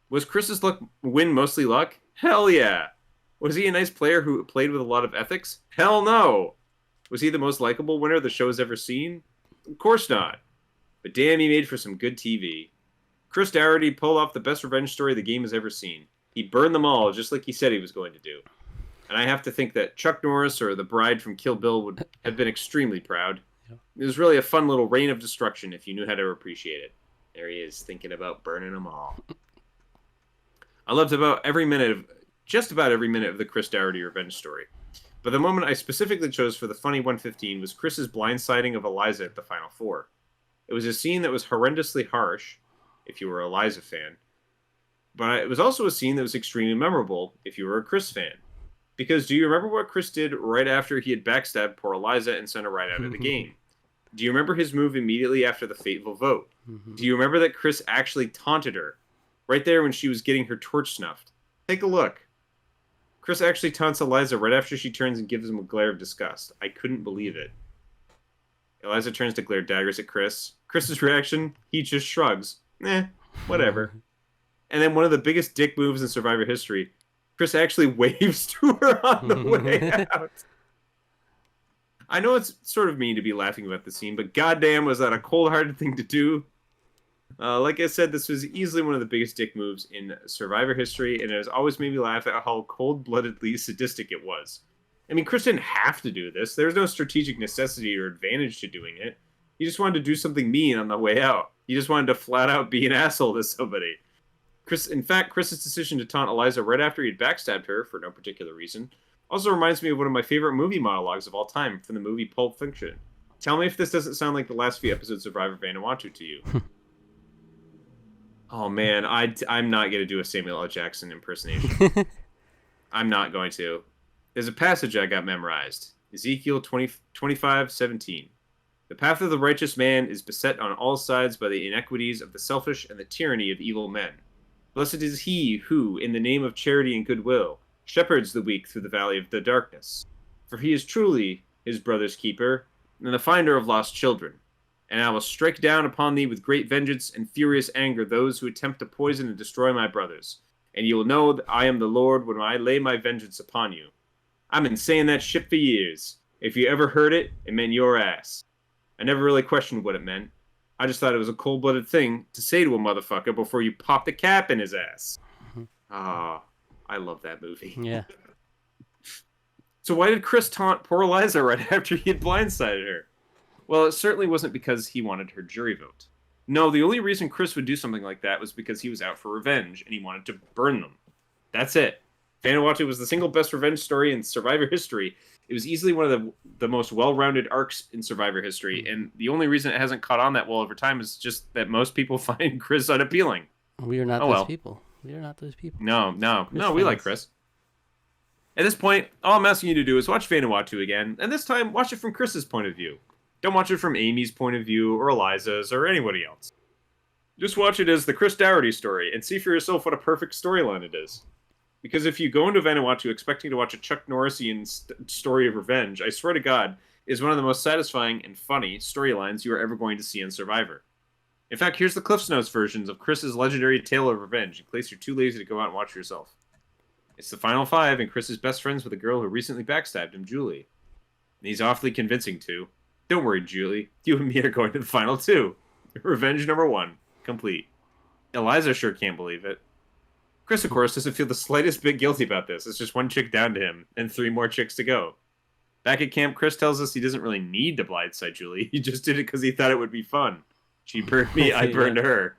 Was Chris's win mostly luck? Hell yeah. Was he a nice player who played with a lot of ethics? Hell no. Was he the most likable winner the show has ever seen? Of course not. But damn, he made for some good TV. Chris Dougherty pulled off the best revenge story the game has ever seen. He burned them all just like he said he was going to do. And I have to think that Chuck Norris or the bride from Kill Bill would have been extremely proud. It was really a fun little reign of destruction if you knew how to appreciate it. There he is, thinking about burning them all. I loved just about every minute of the Chris Dougherty revenge story. But the moment I specifically chose for the funny 115 was Chris's blindsiding of Eliza at the Final Four. It was a scene that was horrendously harsh, if you were a Eliza fan. But it was also a scene that was extremely memorable, if you were a Chris fan. Because do you remember what Chris did right after he had backstabbed poor Eliza and sent her right out of the game? Do you remember his move immediately after the fateful vote? Do you remember that Chris actually taunted her? Right there when she was getting her torch snuffed. Take a look. Chris actually taunts Eliza right after she turns and gives him a glare of disgust. I couldn't believe it. Eliza turns to glare daggers at Chris. Chris's reaction? He just shrugs. Whatever. And then one of the biggest dick moves in Survivor history. Chris actually waves to her on the way out. I know it's sort of mean to be laughing about the scene, but goddamn was that a cold-hearted thing to do. Like I said, this was easily one of the biggest dick moves in Survivor history, and it has always made me laugh at how cold-bloodedly sadistic it was. I mean, Chris didn't have to do this. There's no strategic necessity or advantage to doing it. He just wanted to do something mean on the way out. He just wanted to flat out be an asshole to somebody. In fact, Chris's decision to taunt Eliza right after he'd backstabbed her for no particular reason also reminds me of one of my favorite movie monologues of all time from the movie Pulp Fiction. Tell me if this doesn't sound like the last few episodes of Survivor Vanuatu to you. Oh man, I'm not going to do a Samuel L. Jackson impersonation. I'm not going to. There's a passage I got memorized. Ezekiel 25:17. The path of the righteous man is beset on all sides by the inequities of the selfish and the tyranny of evil men. Blessed is he who, in the name of charity and goodwill, shepherds the weak through the valley of the darkness. For he is truly his brother's keeper, and the finder of lost children. And I will strike down upon thee with great vengeance and furious anger those who attempt to poison and destroy my brothers. And you will know that I am the Lord when I lay my vengeance upon you. I've been saying that shit for years. If you ever heard it, it meant your ass. I never really questioned what it meant. I just thought it was a cold-blooded thing to say to a motherfucker before you pop the cap in his ass. I love that movie. Yeah. So why did Chris taunt poor Eliza right after he had blindsided her? Well, it certainly wasn't because he wanted her jury vote. No, the only reason Chris would do something like that was because he was out for revenge and he wanted to burn them. That's it. Vanuatu was the single best revenge story in Survivor history. It was easily one of the most well-rounded arcs in Survivor history, and the only reason it hasn't caught on that well over time is just that most people find Chris unappealing. We are not those people. We are not those people. No, we like Chris. At this point, all I'm asking you to do is watch Vanuatu again, and this time, watch it from Chris's point of view. Don't watch it from Amy's point of view, or Eliza's, or anybody else. Just watch it as the Chris Dougherty story, and see for yourself what a perfect storyline it is. Because if you go into Vanuatu expecting to watch a Chuck Norrisian story of revenge, I swear to God, is one of the most satisfying and funny storylines you are ever going to see in Survivor. In fact, here's the Cliff's Notes versions of Chris's legendary tale of revenge, in case you're too lazy to go out and watch yourself. It's the final five, and Chris is best friends with a girl who recently backstabbed him, Julie. And he's awfully convincing, too. Don't worry, Julie. You and me are going to the final two. Revenge number 1. Complete. Eliza sure can't believe it. Chris, of course, doesn't feel the slightest bit guilty about this. It's just one chick down to him, and 3 more chicks to go. Back at camp, Chris tells us he doesn't really need to blindside Julie. He just did it because he thought it would be fun. She burned me, I burned her.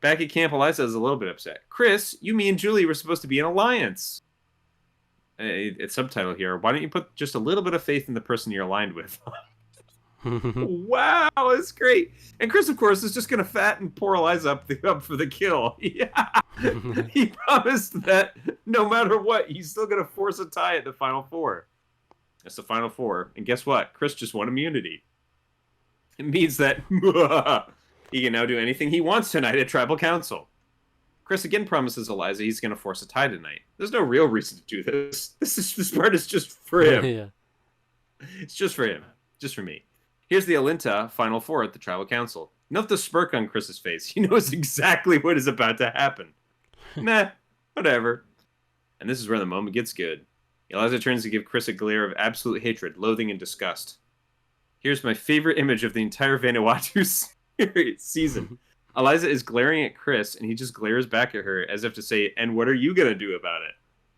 Back at camp, Eliza is a little bit upset. Chris, you, me, and Julie were supposed to be an alliance. It's subtitle here. Why don't you put just a little bit of faith in the person you're aligned with? Wow, that's great. And Chris, of course, is just going to fatten poor Eliza up for the kill. Yeah. He promised that no matter what, he's still going to force a tie at the Final Four. That's the Final Four. And guess what? Chris just won immunity. It means that he can now do anything he wants tonight at Tribal Council. Chris again promises Eliza he's going to force a tie tonight. There's no real reason to do this. This part is just for him. Yeah. It's just for him. Just for me. Here's the Alinta Final Four at the Tribal Council. Note the smirk on Chris's face. He knows exactly what is about to happen. Nah, whatever. And this is where the moment gets good. Eliza turns to give Chris a glare of absolute hatred, loathing, and disgust. Here's my favorite image of the entire Vanuatu season. Eliza is glaring at Chris, and he just glares back at her as if to say, and what are you going to do about it?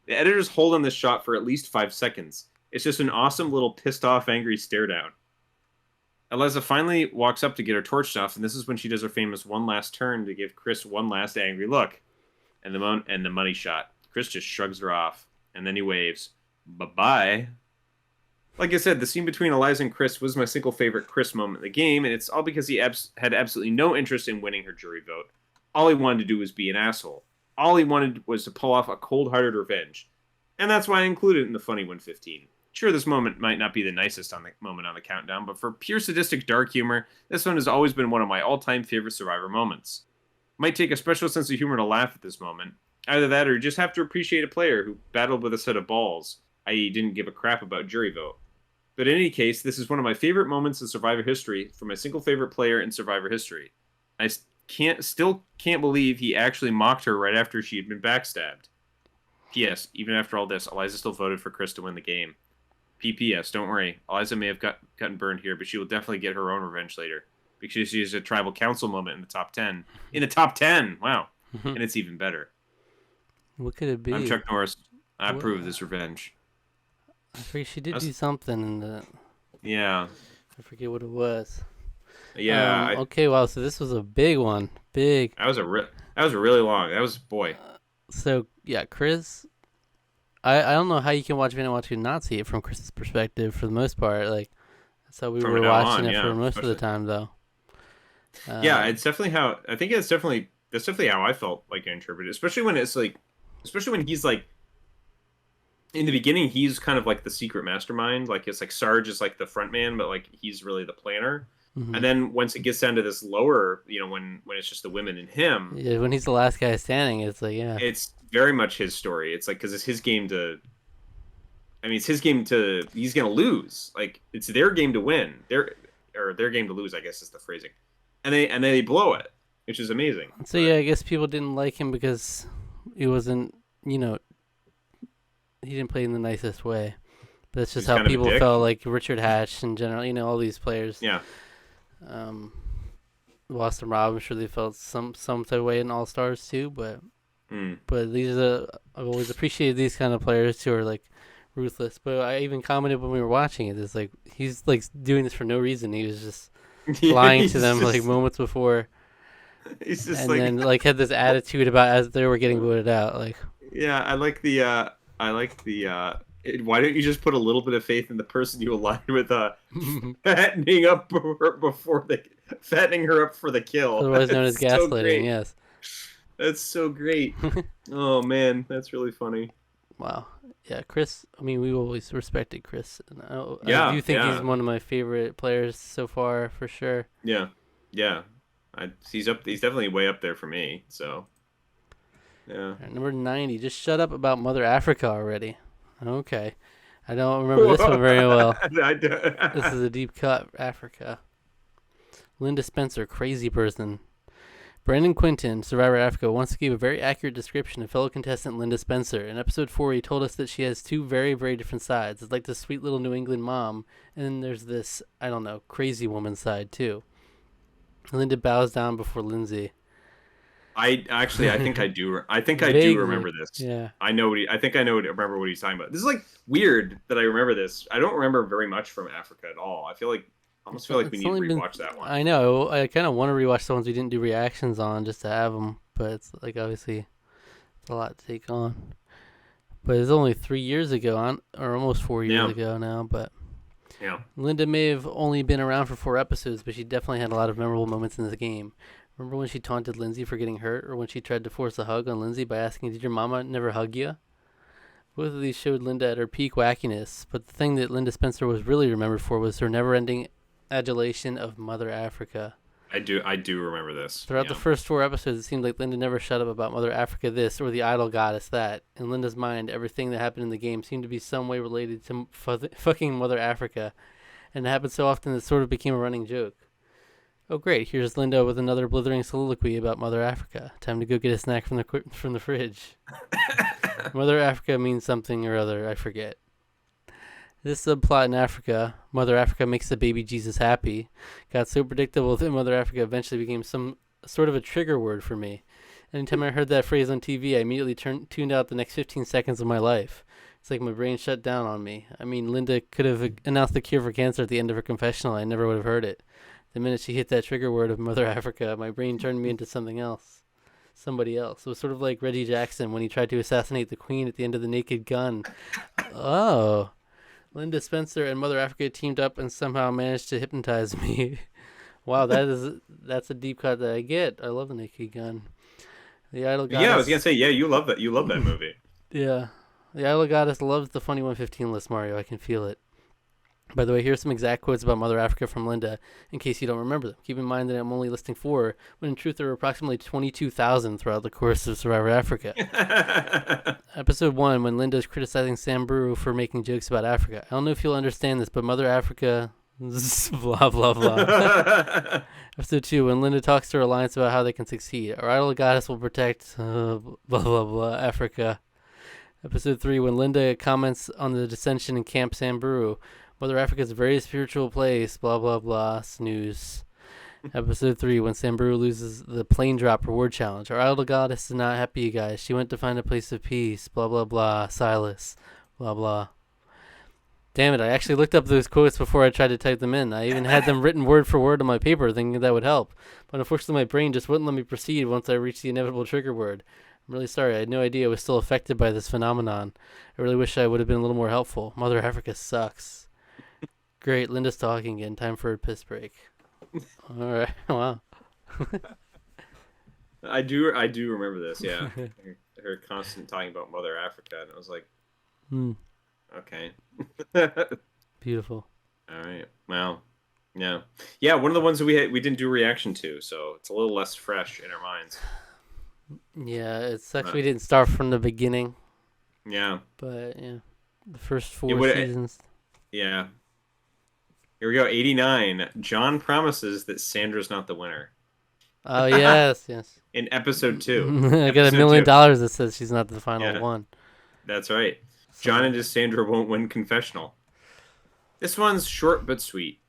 The editors hold on this shot for at least 5 seconds. It's just an awesome little pissed-off, angry stare-down. Eliza finally walks up to get her torch off, and this is when she does her famous one last turn to give Chris one last angry look. And the money shot. Chris just shrugs her off, and then he waves. Bye-bye. Like I said, the scene between Eliza and Chris was my single favorite Chris moment in the game, and it's all because he had absolutely no interest in winning her jury vote. All he wanted to do was be an asshole. All he wanted was to pull off a cold-hearted revenge. And that's why I included it in the Funny 115. Sure, this moment might not be the nicest moment on the countdown, but for pure sadistic dark humor, this one has always been one of my all-time favorite Survivor moments. Might take a special sense of humor to laugh at this moment. Either that or you just have to appreciate a player who battled with a set of balls, i.e. didn't give a crap about jury vote. But in any case, this is one of my favorite moments in Survivor history for my single favorite player in Survivor history. I still can't believe he actually mocked her right after she had been backstabbed. P.S. Even after all this, Eliza still voted for Chris to win the game. P.P.S. Don't worry, Eliza may have gotten burned here, but she will definitely get her own revenge later. Because she has a tribal council moment in the top 10. In the top 10! Wow. And it's even better. What could it be? I'm Chuck Norris. I approve of this revenge. I forget she did That's, do something in the. yeah, I forget what it was. yeah. Okay, wow. So this was a big one. Big. That was really long. That was boy. So yeah, Chris. I don't know how you can watch Vanuatu and not see it from Chris's perspective for the most part. Like that's how we From were now watching on, it for yeah, most of the especially. time, though. Yeah, Um, it's definitely how I think that's definitely how I felt like I interpreted it. Especially when he's like in the beginning he's kind of like the secret mastermind. Like it's like Sarge is like the front man, but like he's really the planner. mhm. And then once it gets down to this lower, when it's just the women and him, Yeah, when he's the last guy standing, it's like yeah. it's very much his story. It's like because it's his game to. I mean, it's his game to. He's gonna lose. Like it's their game to win. Their game to lose. I guess is the phrasing. And they blow it, which is amazing. So But yeah, I guess people didn't like him because he wasn't, he didn't play in the nicest way. But that's just he's how kind of a people dick. felt. Like Richard Hatch in general, all these players. Yeah. Um, Boston Rob, I'm sure they felt some type of way in All Stars too. But Mm. these are I've always appreciated these kind of players who are like ruthless. But I even commented when we were watching it, it's like he's like doing this for no reason. He was just lying to them like moments before, He's just and like, then like had this attitude about as they were getting voted out. Like, yeah. Why don't you just put a little bit of faith in the person you aligned with? Fattening up fattening her up for the kill. otherwise known as That's so gaslighting. great. Yes. That's so great. Oh man, that's really funny. Wow. Yeah, Chris. I mean, we've always respected Chris. And I Yeah, do think he's yeah, one of my favorite players so far, for sure. yeah, yeah. He's up. He's definitely way up there for me. So, yeah. All right, number 90. Just shut up about Mother Africa already. Okay. I don't remember this one very well. This is a deep cut, Africa. Linda Spencer, crazy person. Brandon Quinton, Survivor Africa, once gave a very accurate description of fellow contestant Linda Spencer. In episode 4, he told us that she has two very, very different sides. It's like this sweet little New England mom, and then there's this, I don't know, crazy woman side, too. Linda bows down before Lindsay. I think I do. I think I do Vaguely. remember this. Yeah. I think I know. Remember what he's talking about. This is like weird that I remember this. I don't remember very much from Africa at all. I almost feel like we It's need to only been- rewatch that one. I know. I kind of want to rewatch the ones we didn't do reactions on just to have them, but it's like obviously it's a lot to take on. But it's only 3 years ago, or almost 4 years ago now. But Yeah. Linda may have only been around for 4 episodes, but she definitely had a lot of memorable moments in this game. Remember when she taunted Lindsay for getting hurt, or when she tried to force a hug on Lindsay by asking, "Did your mama never hug you?" Both of these showed Linda at her peak wackiness, but the thing that Linda Spencer was really remembered for was her never-ending adulation of Mother Africa. I do remember this. Throughout the first 4 episodes, it seemed like Linda never shut up about Mother Africa this or the idol goddess that. In Linda's mind, everything that happened in the game seemed to be some way related to fucking Mother Africa, and it happened so often that it sort of became a running joke. Oh great, here's Linda with another blithering soliloquy about Mother Africa. Time to go get a snack from the fridge. Mother Africa means something or other, I forget. This subplot in Africa, Mother Africa makes the baby Jesus happy, got so predictable that Mother Africa eventually became some sort of a trigger word for me. Anytime I heard that phrase on TV, I immediately tuned out the next 15 seconds of my life. It's like my brain shut down on me. I mean, Linda could have announced the cure for cancer at the end of her confessional. I never would have heard it. The minute she hit that trigger word of Mother Africa, my brain turned me into something else. Somebody else. It was sort of like Reggie Jackson when he tried to assassinate the Queen at the end of The Naked Gun. Oh. Linda Spencer and Mother Africa teamed up and somehow managed to hypnotize me. Wow, that's a deep cut that I get. I love The Naked Gun. The Idol Goddess. Yeah, I was gonna say, yeah, you love that. You love that movie. Yeah. The Idol Goddess loves the funny 115 list, Mario. I can feel it. By the way, here's some exact quotes about Mother Africa from Linda, in case you don't remember them. Keep in mind that I'm only listing 4, when in truth there were approximately 22,000 throughout the course of Survivor Africa. Episode 1, when Linda is criticizing Samburu for making jokes about Africa. I don't know if you'll understand this, but Mother Africa... blah, blah, blah. Episode 2, when Linda talks to her alliance about how they can succeed. Our idol goddess will protect... blah, blah, blah, Africa. Episode 3, when Linda comments on the dissension in Camp Samburu. Mother Africa is a very spiritual place, blah, blah, blah, snooze. Episode 3, when Samburu loses the plane drop reward challenge. Our idol goddess is not happy, you guys. She went to find a place of peace, blah, blah, blah, Silas, blah, blah. Damn it, I actually looked up those quotes before I tried to type them in. I even had them written word for word on my paper, thinking that would help. But unfortunately, my brain just wouldn't let me proceed once I reached the inevitable trigger word. I'm really sorry. I had no idea I was still affected by this phenomenon. I really wish I would have been a little more helpful. Mother Africa sucks. Great, Linda's talking again. Time for a piss break. All right. Wow. I do remember this. Yeah, her constant talking about Mother Africa, and I was like, okay. Beautiful. All right. Well, yeah. One of the ones that we didn't do a reaction to, so it's a little less fresh in our minds. Yeah, it sucks we didn't start from the beginning. Yeah. But yeah, the first 4 seasons. Yeah. Here we go. 89. John promises that Sandra's not the winner. Oh yes. In episode 2. I got $1 million that says she's not the final one. That's right. John and his Sandra won't win confessional. This one's short but sweet.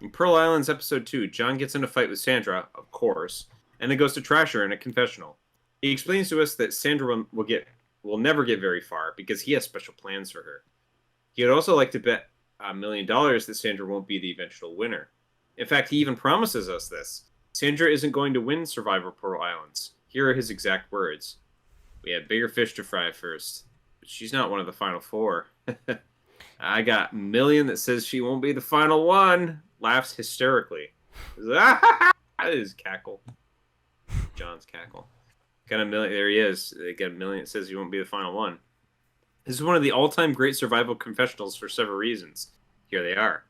In Pearl Island's episode 2, John gets in a fight with Sandra, of course, and then goes to trash her in a confessional. He explains to us that Sandra will never get very far because he has special plans for her. He would also like to bet $1 million that Sandra won't be the eventual winner. In fact, he even promises us this. Sandra isn't going to win Survivor Pearl Islands. Here are his exact words. We have bigger fish to fry first. But she's not one of the final 4. I got $1 million that says she won't be the final one. Laughs hysterically. That is cackle. John's cackle. Got $1 million. There he is. They got $1 million that says he won't be the final one. This is one of the all-time great survival confessionals for several reasons. Here they are.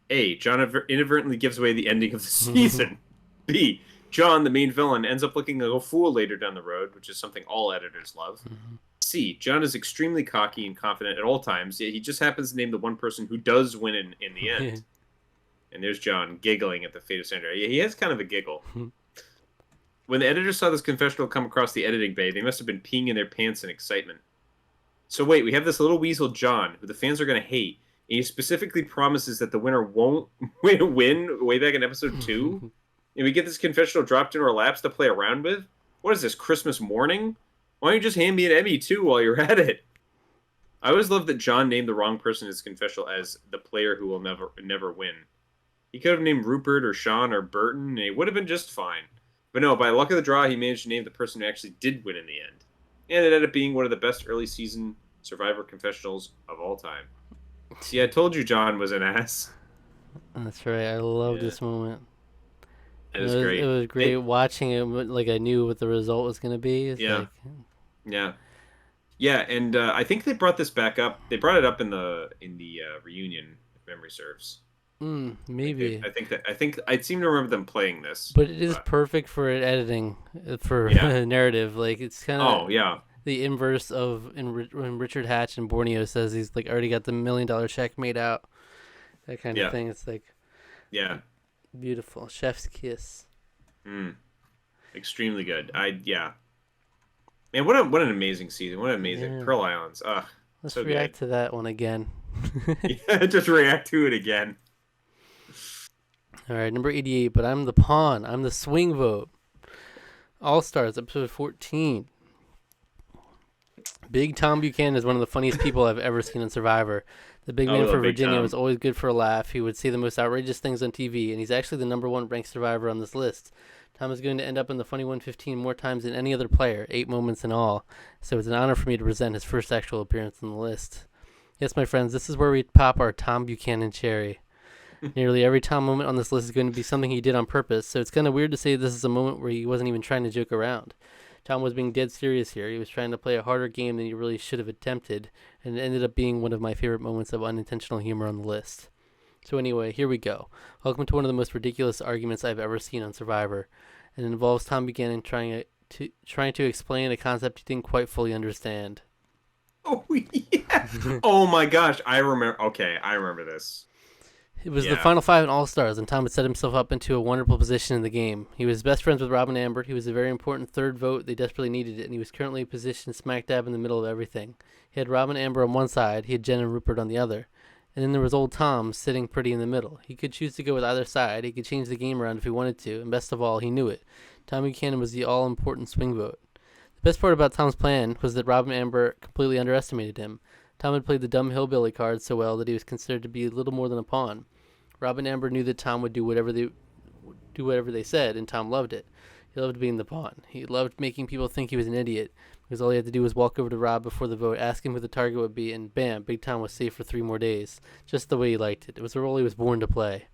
A. John inadvertently gives away the ending of the season. B. John, the main villain, ends up looking like a fool later down the road, which is something all editors love. C. John is extremely cocky and confident at all times, yet he just happens to name the one person who does win in the end. And there's John giggling at the fate of Sandra. Yeah, he has kind of a giggle. When the editors saw this confessional come across the editing bay, they must have been peeing in their pants in excitement. So wait, we have this little weasel John, who the fans are going to hate, and he specifically promises that the winner won't win way back in episode 2? And we get this confessional dropped into our laps to play around with? What is this, Christmas morning? Why don't you just hand me an Emmy, too, while you're at it? I always love that John named the wrong person in his confessional as the player who will never win. He could have named Rupert or Sean or Burton, and it would have been just fine. But no, by luck of the draw, he managed to name the person who actually did win in the end. And it ended up being one of the best early season Survivor confessionals of all time. See, I told you John was an ass. That's right. I love this moment. It was great. It was great watching it. Like I knew what the result was going to be. Yeah, and I think they brought this back up. They brought it up in the reunion, if memory serves. Maybe. I think I seem to remember them playing this. But it is perfect for editing, for narrative. Like it's kind of the inverse of when Richard Hatch in Borneo says he's like already got the $1 million check made out. That kind of thing. It's like beautiful. Chef's kiss. Extremely good. Man, what an amazing season. What an amazing Pearl Islands. Let's react to that one again. Just react to it again. All right, number 88, but I'm the pawn. I'm the swing vote. All Stars, episode 14. Big Tom Buchanan is one of the funniest people I've ever seen on Survivor. The big man for Virginia was always good for a laugh. He would say the most outrageous things on TV, and he's actually the number 1 ranked survivor on this list. Tom is going to end up in the Funny 115 more times than any other player, 8 moments in all. So it's an honor for me to present his first actual appearance on the list. Yes, my friends, this is where we pop our Tom Buchanan cherry. Nearly every Tom moment on this list is going to be something he did on purpose, so it's kind of weird to say this is a moment where he wasn't even trying to joke around. Tom was being dead serious here. He was trying to play a harder game than he really should have attempted, and it ended up being one of my favorite moments of unintentional humor on the list. So anyway, here we go. Welcome to one of the most ridiculous arguments I've ever seen on Survivor, and it involves Tom Buchanan trying to explain a concept he didn't quite fully understand. Oh, yeah. Oh, my gosh. I remember. Okay, I remember this. It was the final 5 in All Stars, and Tom had set himself up into a wonderful position in the game. He was best friends with Robin Amber. He was a very important third vote. They desperately needed it, and he was currently positioned smack dab in the middle of everything. He had Robin Amber on one side. He had Jen and Rupert on the other. And then there was old Tom sitting pretty in the middle. He could choose to go with either side. He could change the game around if he wanted to, and best of all, he knew it. Tom Buchanan was the all-important swing vote. The best part about Tom's plan was that Robin Amber completely underestimated him. Tom had played the dumb hillbilly card so well that he was considered to be little more than a pawn. Rob and Amber knew that Tom would do whatever they said, and Tom loved it. He loved being the pawn. He loved making people think he was an idiot, because all he had to do was walk over to Rob before the vote, ask him who the target would be, and bam, Big Tom was safe for 3 more days. Just the way he liked it. It was the role he was born to play.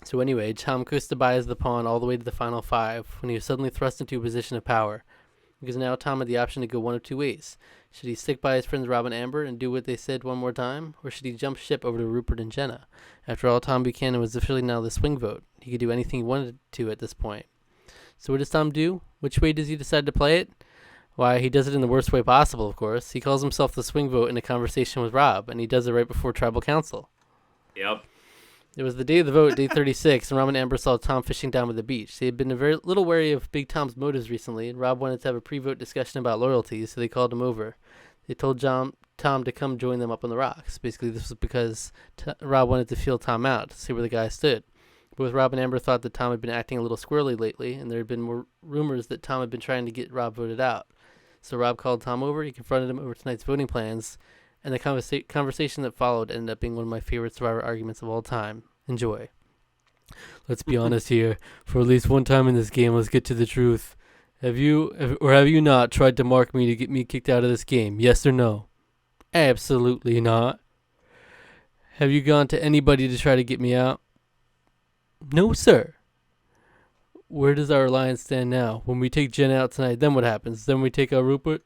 So anyway, Tom coasted by as the pawn all the way to the final 5, when he was suddenly thrust into a position of power. Because now Tom had the option to go one of 2 ways. Should he stick by his friends Rob and Amber and do what they said one more time, or should he jump ship over to Rupert and Jenna? After all, Tom Buchanan was officially now the swing vote. He could do anything he wanted to at this point. So what does Tom do? Which way does he decide to play it? Why, he does it in the worst way possible, of course. He calls himself the swing vote in a conversation with Rob, and he does it right before tribal council. Yep. It was the day of the vote, day 36, and Rob and Amber saw Tom fishing down by the beach. They had been a very little wary of Big Tom's motives recently, and Rob wanted to have a pre-vote discussion about loyalty, so they called him over. They told Tom to come join them up on the rocks. Basically, this was because Rob wanted to feel Tom out, to see where the guy stood. But with Rob and Amber thought that Tom had been acting a little squirrely lately, and there had been more rumors that Tom had been trying to get Rob voted out. So Rob called Tom over, he confronted him over tonight's voting plans, and the conversation that followed ended up being one of my favorite Survivor arguments of all time. Enjoy. Let's be honest here. For at least one time in this game, let's get to the truth. Have you not tried to mark me to get me kicked out of this game? Yes or no? Absolutely not. Have you gone to anybody to try to get me out? No, sir. Where does our alliance stand now? When we take Jen out tonight, then what happens? Then we take out Rupert?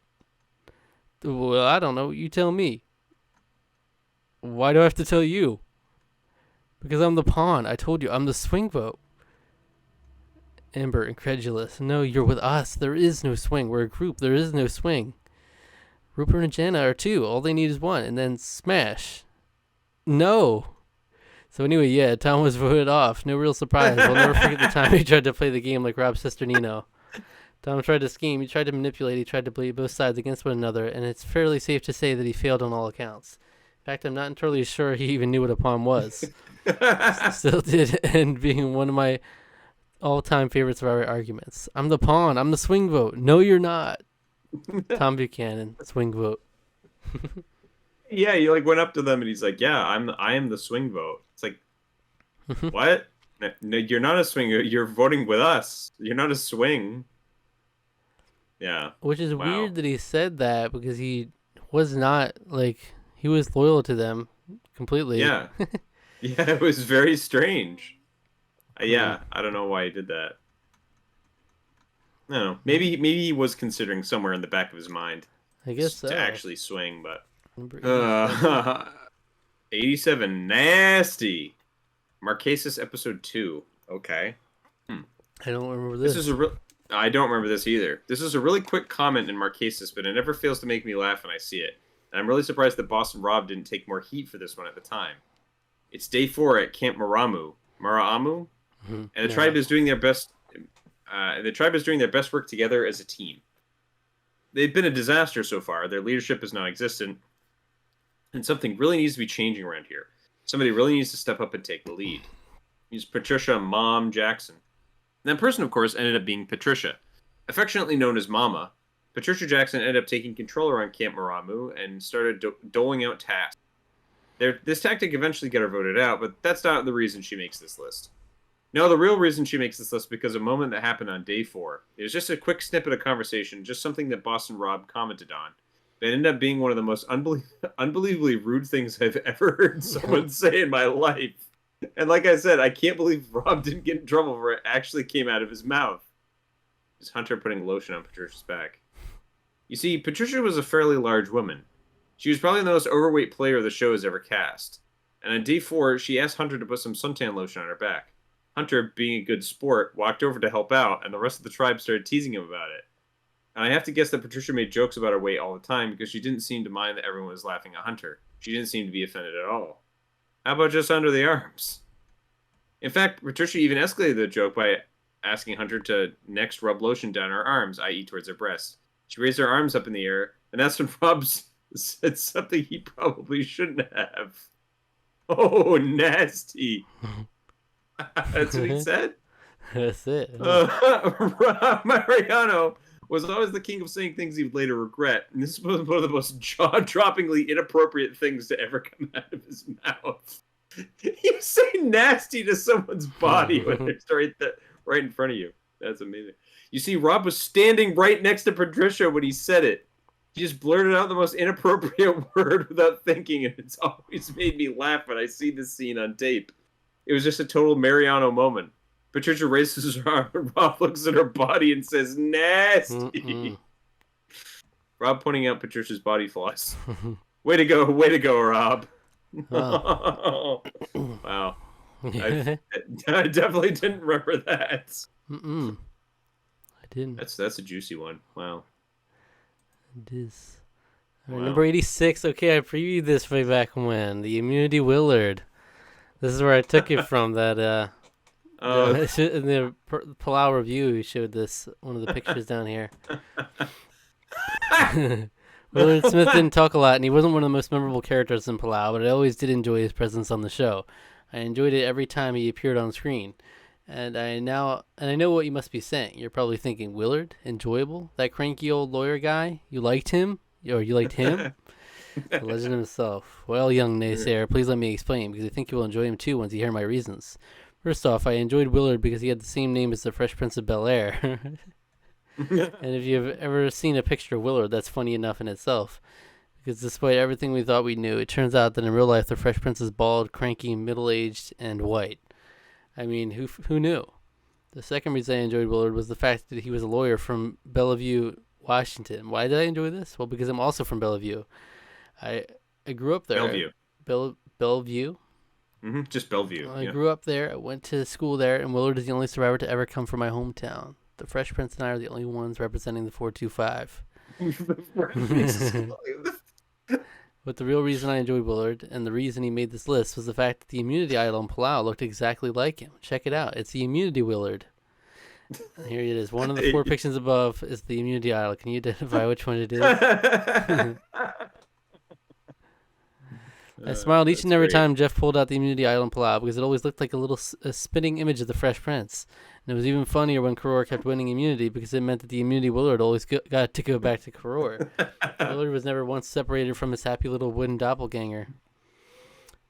Well, I don't know. You tell me. Why do I have to tell you? Because I'm the pawn. I told you, I'm the swing vote. Amber, incredulous. No, you're with us. There is no swing. We're a group. There is no swing. Rupert and Jenna are 2. All they need is 1. And then smash. No. So anyway, yeah, Tom was voted off. No real surprise. I'll never forget the time he tried to play the game like Rob's sister Nino. Tom tried to scheme. He tried to manipulate. He tried to play both sides against one another. And it's fairly safe to say that he failed on all accounts. In fact, I'm not entirely sure he even knew what a pawn was. Still did end being one of my all-time favorite Survivor arguments. I'm the pawn. I'm the swing vote. No, you're not. Tom Buchanan, swing vote. Yeah, he like went up to them and he's like, "Yeah, I am the swing vote." It's like, what? No, you're not a swing. You're voting with us. You're not a swing. Yeah. Which is weird that he said that because he was not like he was loyal to them completely. Yeah. Yeah, it was very strange. Yeah, I don't know why he did that. No, maybe he was considering somewhere in the back of his mind. I guess so. To actually swing, but 87 nasty. Marquesas episode 2. Okay. I don't remember this. I don't remember this either. This is a really quick comment in Marquesas, but it never fails to make me laugh when I see it. And I'm really surprised that Boston Rob didn't take more heat for this one at the time. It's day 4 at Camp Maraamu, and the tribe is doing their best. The tribe is doing their best work together as a team. They've been a disaster so far. Their leadership is non-existent, and something really needs to be changing around here. Somebody really needs to step up and take the lead. He's Patricia Mom Jackson. And that person, of course, ended up being Patricia, affectionately known as Mama. Patricia Jackson ended up taking control around Camp Maraamu and started doling out tasks. This tactic eventually got her voted out, but that's not the reason she makes this list. No, the real reason she makes this list because of a moment that happened on day 4. It was just a quick snippet of conversation, just something that Boston Rob commented on. It ended up being one of the most unbelievably rude things I've ever heard someone say in my life. And like I said, I can't believe Rob didn't get in trouble for it actually came out of his mouth. Is Hunter putting lotion on Patricia's back? You see, Patricia was a fairly large woman. She was probably the most overweight player the show has ever cast. And on day 4, she asked Hunter to put some suntan lotion on her back. Hunter, being a good sport, walked over to help out, and the rest of the tribe started teasing him about it. And I have to guess that Patricia made jokes about her weight all the time because she didn't seem to mind that everyone was laughing at Hunter. She didn't seem to be offended at all. How about just under the arms? In fact, Patricia even escalated the joke by asking Hunter to next rub lotion down her arms, i.e. towards her breasts. She raised her arms up in the air, and that's when Rob said something he probably shouldn't have. Oh, nasty. That's what he said? That's it. Mariano was always the king of saying things he would later regret, and this was one of the most jaw-droppingly inappropriate things to ever come out of his mouth. He was saying nasty to someone's body when it's right in front of you. That's amazing. You see, Rob was standing right next to Patricia when he said it. He just blurted out the most inappropriate word without thinking, and it's always made me laugh when I see this scene on tape. It was just a total Mariano moment. Patricia raises her arm, and Rob looks at her body and says, nasty. Mm-mm. Rob pointing out Patricia's body flaws. Way to go, Rob. Oh. Wow. I definitely didn't remember that. Mm-mm. I didn't. That's a juicy one. Wow. It is. Wow. Number 86. Okay, I previewed this way back when. The Immunity Willard. This is where I took it from. That in the Palau review, he showed this, one of the pictures down here. Willard Smith didn't talk a lot, and he wasn't one of the most memorable characters in Palau, but I always did enjoy his presence on the show. I enjoyed it every time he appeared on screen. And I know what you must be saying. You're probably thinking, Willard, enjoyable? That cranky old lawyer guy? You liked him? Or you liked him? The legend himself. Well, young naysayer, please let me explain, because I think you will enjoy him too once you hear my reasons. First off, I enjoyed Willard because he had the same name as the Fresh Prince of Bel-Air. And if you've ever seen a picture of Willard, that's funny enough in itself. Because despite everything we thought we knew, it turns out that in real life the Fresh Prince is bald, cranky, middle-aged, and white. I mean, who knew? The second reason I enjoyed Willard was the fact that he was a lawyer from Bellevue, Washington. Why did I enjoy this? Well, because I'm also from Bellevue. I grew up there. Bellevue. Bellevue? Mm-hmm. Just Bellevue. I grew up there. I went to school there, and Willard is the only survivor to ever come from my hometown. The Fresh Prince and I are the only ones representing the 425. But the real reason I enjoyed Willard, and the reason he made this list, was the fact that the Immunity Idol in Palau looked exactly like him. Check it out. It's the Immunity Willard. And here it is. One of the 4 pictures above is the Immunity Idol. Can you identify which one it is? I smiled each and every time Jeff pulled out the Immunity Idol in Palau, because it always looked like a spinning image of the Fresh Prince. And it was even funnier when Karor kept winning immunity, because it meant that the Immunity Willard always got to go back to Karor. Willard was never once separated from his happy little wooden doppelganger.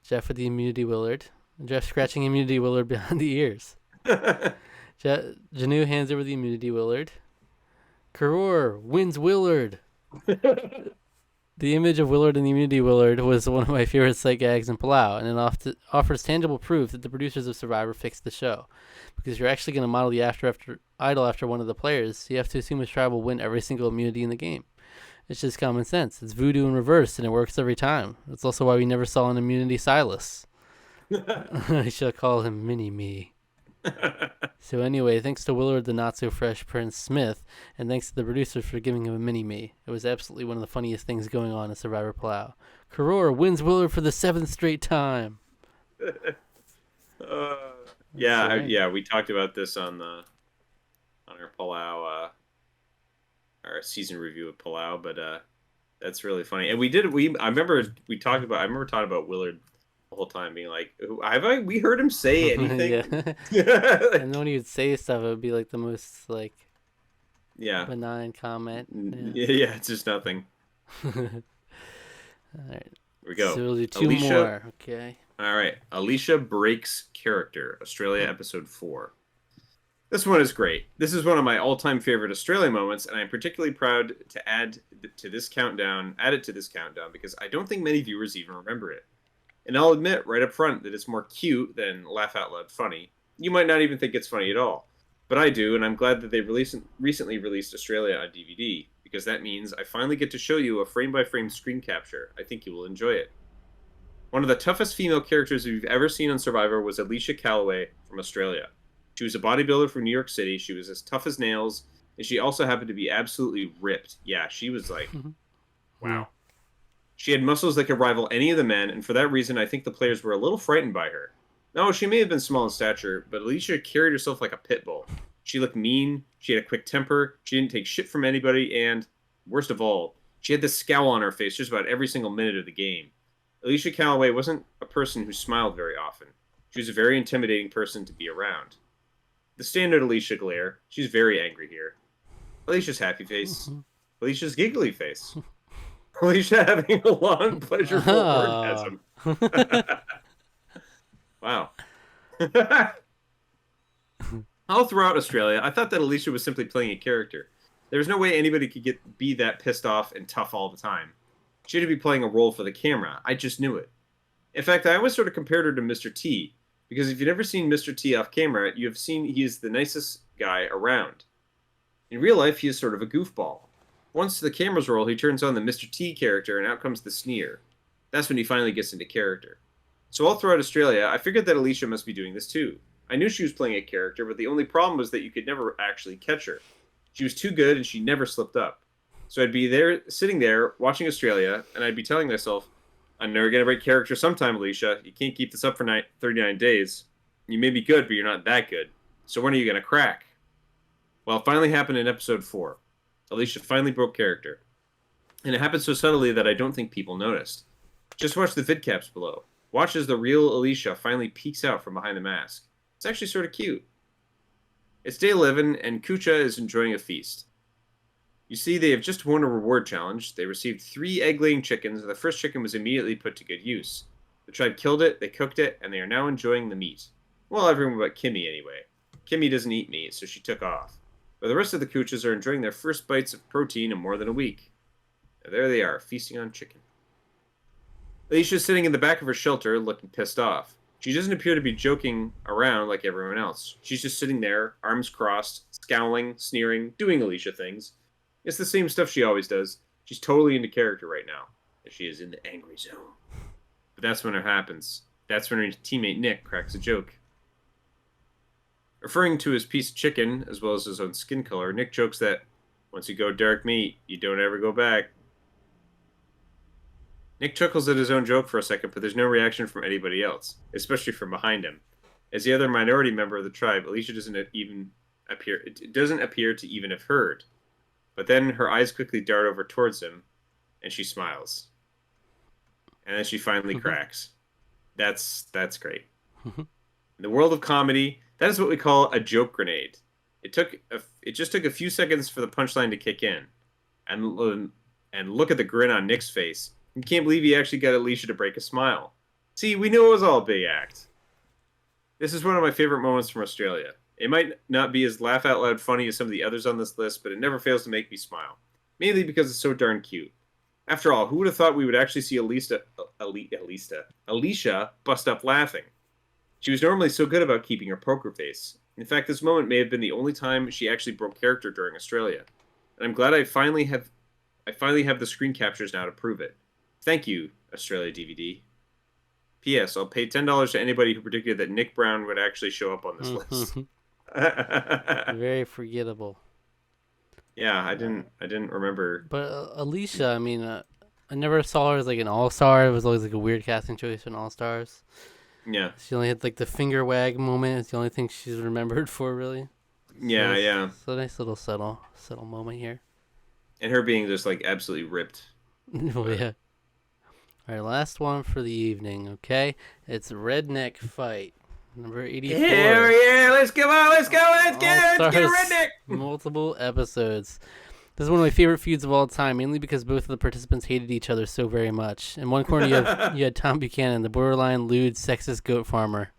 Jeff with the Immunity Willard. Jeff scratching Immunity Willard behind the ears. Janu hands over the Immunity Willard. Karor wins Willard. The image of Willard and the Immunity Willard was one of my favorite sight gags in Palau, and it offers tangible proof that the producers of Survivor fixed the show. Because if you're actually going to model the idol after one of the players, you have to assume his tribe will win every single immunity in the game. It's just common sense. It's voodoo in reverse, and it works every time. That's also why we never saw an immunity Silas. I shall call him Mini-Me. So anyway, thanks to Willard the not-so-fresh Prince Smith, and thanks to the producers for giving him a mini-me. It was absolutely one of the funniest things going on in Survivor Palau. Karor wins Willard for the 7th straight time. We talked about this on our Palau, our season review of Palau, but that's really funny. And I remember talking about Willard the whole time, being like, we heard him say anything? And when he would say stuff, it would be like the most benign comment. Yeah, it's just nothing. All right, here we go. So we'll do 2 more. Okay. All right, Alicia breaks character, Australia episode 4. This one is great. This is one of my all-time favorite Australia moments, and I'm particularly proud to add it to this countdown because I don't think many viewers even remember it. And I'll admit right up front that it's more cute than laugh out loud funny. You might not even think it's funny at all. But I do, and I'm glad that they recently released Australia on DVD, because that means I finally get to show you a frame-by-frame screen capture. I think you will enjoy it. One of the toughest female characters we've ever seen on Survivor was Alicia Calloway from Australia. She was a bodybuilder from New York City. She was as tough as nails, and she also happened to be absolutely ripped. Yeah, she was like, wow. She had muscles that could rival any of the men, and for that reason, I think the players were a little frightened by her. No, she may have been small in stature, but Alicia carried herself like a pit bull. She looked mean, she had a quick temper, she didn't take shit from anybody, and, worst of all, she had this scowl on her face just about every single minute of the game. Alicia Calloway wasn't a person who smiled very often. She was a very intimidating person to be around. The standard Alicia glare, she's very angry here. Alicia's happy face. Alicia's giggly face. Alicia having a long, pleasurable Oh. orgasm. Wow. All throughout Australia, I thought that Alicia was simply playing a character. There was no way anybody could be that pissed off and tough all the time. She had to be playing a role for the camera. I just knew it. In fact, I always sort of compared her to Mr. T, because if you've never seen Mr. T off camera, you have seen he is the nicest guy around. In real life, he is sort of a goofball. Once the cameras roll, he turns on the Mr. T character, and out comes the sneer. That's when he finally gets into character. So all throughout Australia, I figured that Alicia must be doing this too. I knew she was playing a character, but the only problem was that you could never actually catch her. She was too good, and she never slipped up. So I'd be there, sitting there, watching Australia, and I'd be telling myself, I'm never going to break character sometime, Alicia. You can't keep this up for 39 days. You may be good, but you're not that good. So when are you going to crack? Well, it finally happened in episode 4. Alicia finally broke character. And it happened so subtly that I don't think people noticed. Just watch the vidcaps below. Watch as the real Alicia finally peeks out from behind the mask. It's actually sort of cute. It's day 11, and Kucha is enjoying a feast. You see, they have just won a reward challenge. They received 3 egg-laying chickens, and the first chicken was immediately put to good use. The tribe killed it, they cooked it, and they are now enjoying the meat. Well, everyone but Kimmy, anyway. Kimmy doesn't eat meat, so she took off. But the rest of the Kuchas are enjoying their first bites of protein in more than a week. And there they are, feasting on chicken. Alicia's sitting in the back of her shelter, looking pissed off. She doesn't appear to be joking around like everyone else. She's just sitting there, arms crossed, scowling, sneering, doing Alicia things. It's the same stuff she always does. She's totally into character right now. She is in the angry zone. But that's when it happens. That's when her teammate Nick cracks a joke. Referring to his piece of chicken, as well as his own skin color, Nick jokes that once you go dark meat, you don't ever go back. Nick chuckles at his own joke for a second, but there's no reaction from anybody else, especially from behind him. As the other minority member of the tribe, Alicia doesn't appear to even have heard. But then her eyes quickly dart over towards him, and she smiles. And then she finally cracks. That's great. In the world of comedy, that is what we call a joke grenade. It just took a few seconds for the punchline to kick in. And look at the grin on Nick's face. You can't believe he actually got Alicia to break a smile. See, we knew it was all a big act. This is one of my favorite moments from Australia. It might not be as laugh-out-loud funny as some of the others on this list, but it never fails to make me smile. Mainly because it's so darn cute. After all, who would have thought we would actually see Alicia bust up laughing? She was normally so good about keeping her poker face. In fact, this moment may have been the only time she actually broke character during Australia. And I'm glad I finally have the screen captures now to prove it. Thank you, Australia DVD. P.S. I'll pay $10 to anybody who predicted that Nick Brown would actually show up on this list. Very forgettable. Yeah, I didn't remember. But Alicia, I mean, I never saw her as like an all-star. It was always like a weird casting choice for an all-stars. Yeah. She only had like the finger wag moment. It's the only thing she's remembered for, really. Yeah, yeah. So a nice little subtle moment here. And her being just like absolutely ripped. Oh, yeah. All right, last one for the evening, okay? It's Redneck Fight, number 84. Yeah, let's go, let's get a redneck. Multiple episodes. This is one of my favorite feuds of all time, mainly because both of the participants hated each other so very much. In one corner, you had Tom Buchanan, the borderline lewd, sexist goat farmer.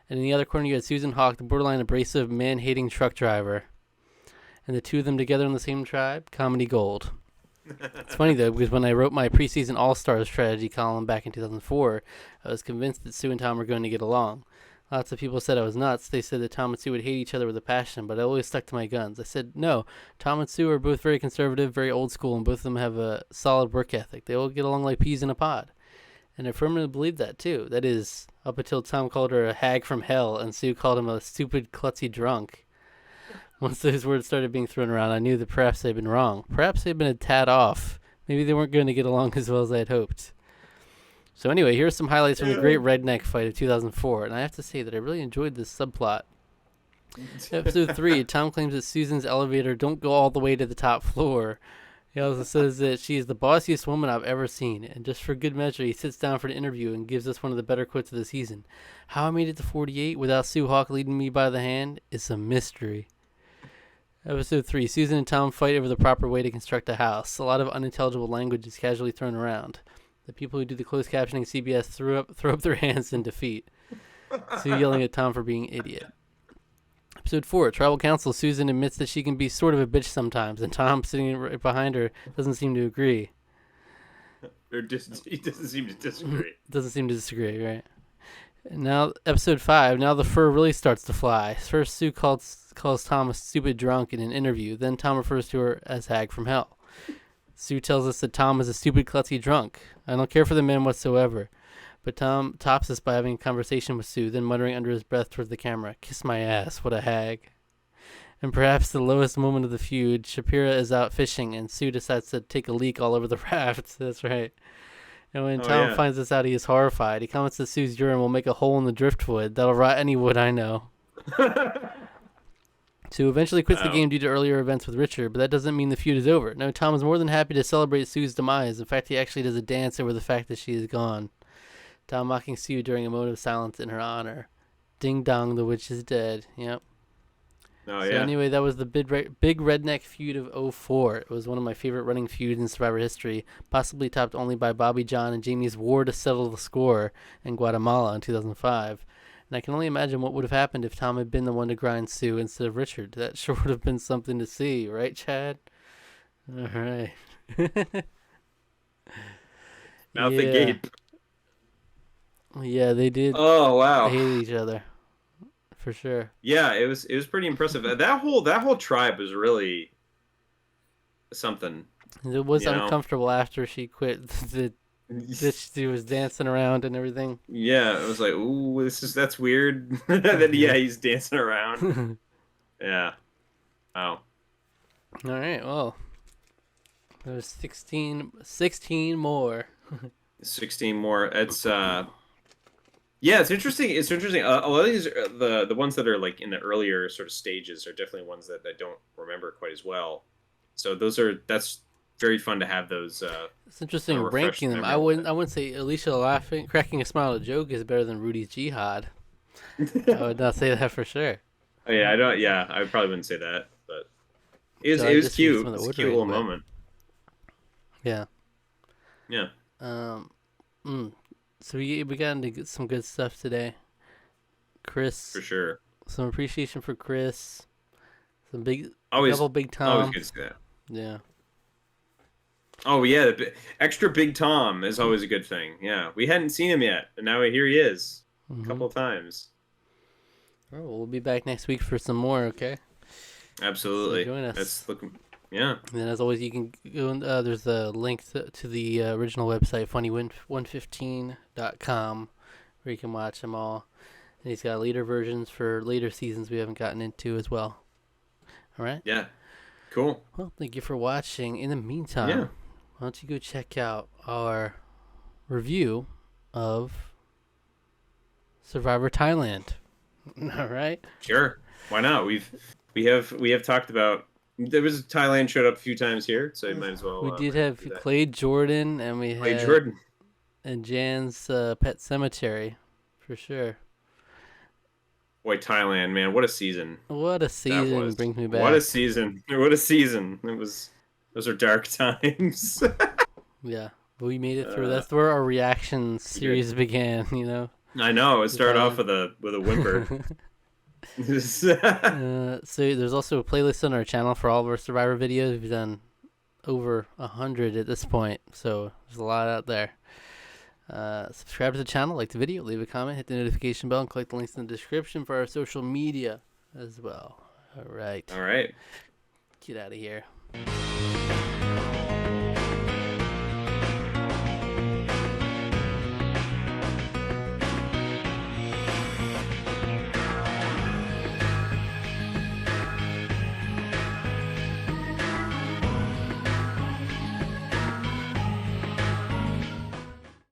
And in the other corner, you had Susan Hawk, the borderline abrasive, man-hating truck driver. And the two of them together in the same tribe, comedy gold. It's funny, though, because when I wrote my preseason All-Stars strategy column back in 2004, I was convinced that Sue and Tom were going to get along. Lots of people said I was nuts. They said that Tom and Sue would hate each other with a passion, but I always stuck to my guns. I said, no, Tom and Sue are both very conservative, very old school, and both of them have a solid work ethic. They all get along like peas in a pod. And I firmly believe that, too. That is, up until Tom called her a hag from hell and Sue called him a stupid, klutzy drunk. Once those words started being thrown around, I knew that perhaps they'd been wrong. Perhaps they'd been a tad off. Maybe they weren't going to get along as well as I had hoped. So anyway, here are some highlights from the Great Redneck Fight of 2004, and I have to say that I really enjoyed this subplot. Episode 3, Tom claims that Susan's elevator don't go all the way to the top floor. He also says that she is the bossiest woman I've ever seen, and just for good measure, he sits down for an interview and gives us one of the better quotes of the season. How I made it to 48 without Sue Hawk leading me by the hand is a mystery. Episode 3. Susan and Tom fight over the proper way to construct a house. A lot of unintelligible language is casually thrown around. The people who do the closed captioning CBS throw up their hands in defeat. Sue yelling at Tom for being an idiot. Episode 4. Tribal Council. Susan admits that she can be sort of a bitch sometimes, and Tom, sitting right behind her, doesn't seem to agree. He doesn't seem to disagree. Doesn't seem to disagree, right? Now, episode 5, now the fur really starts to fly. First, Sue calls Tom a stupid drunk in an interview. Then Tom refers to her as Hag from Hell. Sue tells us that Tom is a stupid, klutzy drunk. I don't care for the man whatsoever. But Tom tops us by having a conversation with Sue, then muttering under his breath towards the camera, "Kiss my ass, what a hag." And perhaps the lowest moment of the feud, Shapira is out fishing, and Sue decides to take a leak all over the raft. That's right. And when Tom finds this out, he is horrified. He comments that Sue's urine will make a hole in the driftwood. That'll rot any wood I know. Sue eventually quits the game due to earlier events with Richard, but that doesn't mean the feud is over. No, Tom is more than happy to celebrate Sue's demise. In fact, he actually does a dance over the fact that she is gone. Tom mocking Sue during a moment of silence in her honor. Ding dong, the witch is dead. Yep. Anyway, that was the big redneck feud of 2004. It was one of my favorite running feuds in Survivor history, possibly topped only by Bobby John and Jamie's war to settle the score in Guatemala in 2005. And I can only imagine what would have happened if Tom had been the one to grind Sue instead of Richard. That sure would have been something to see, right, Chad? All right. Mouth agape. Yeah, they did. Oh wow, hate each other. For sure. Yeah, it was pretty impressive. That whole tribe was really something. It was uncomfortable after she quit. She was dancing around and everything. Yeah, it was like, ooh, that's weird. Then he's dancing around. Yeah. Wow. All right. Well, there's 16 more. 16 more. It's Yeah, it's interesting. It's interesting. A lot of these, the ones that are like in the earlier sort of stages, are definitely ones that I don't remember quite as well. So that's very fun to have those. It's interesting ranking them. I wouldn't say Alicia cracking a smile at a joke is better than Rudy's jihad. I would not say that for sure. Oh yeah, I don't. Yeah, I probably wouldn't say that, but it was cute. It was a cute little moment. Yeah. Yeah. So we got into some good stuff today. Chris. For sure. Some appreciation for Chris. Some double Big Tom. Always good to see that. Yeah. Oh yeah, extra Big Tom is always a good thing. Yeah, we hadn't seen him yet, and now here he is, a couple of times. Oh, we'll be back next week for some more. Okay. Absolutely. So join us. That's looking. Yeah. And then, as always, you can go. There's a link to the original website, funny115.com, where you can watch them all. And he's got later versions for later seasons we haven't gotten into as well. All right. Yeah. Cool. Well, thank you for watching. In the meantime, why don't you go check out our review of Survivor Thailand? All right. Sure. Why not? We have talked about. There was Thailand showed up a few times here, so you might as well. We did have Clay Jordan, and we had Jordan and Jan's Pet Cemetery, for sure. Boy, Thailand, man, what a season! What a season brings me back. What a season! What a season! Those are dark times. Yeah, we made it through. That's where our reaction series began. You know. I know. It started off with a whimper. So there's also a playlist on our channel for all of our Survivor videos. We've done over 100 at this point, so there's a lot out there. Subscribe to the channel, like the video, leave a comment, hit the notification bell, and click the links in the description for our social media as well. All right. Get Get out of here.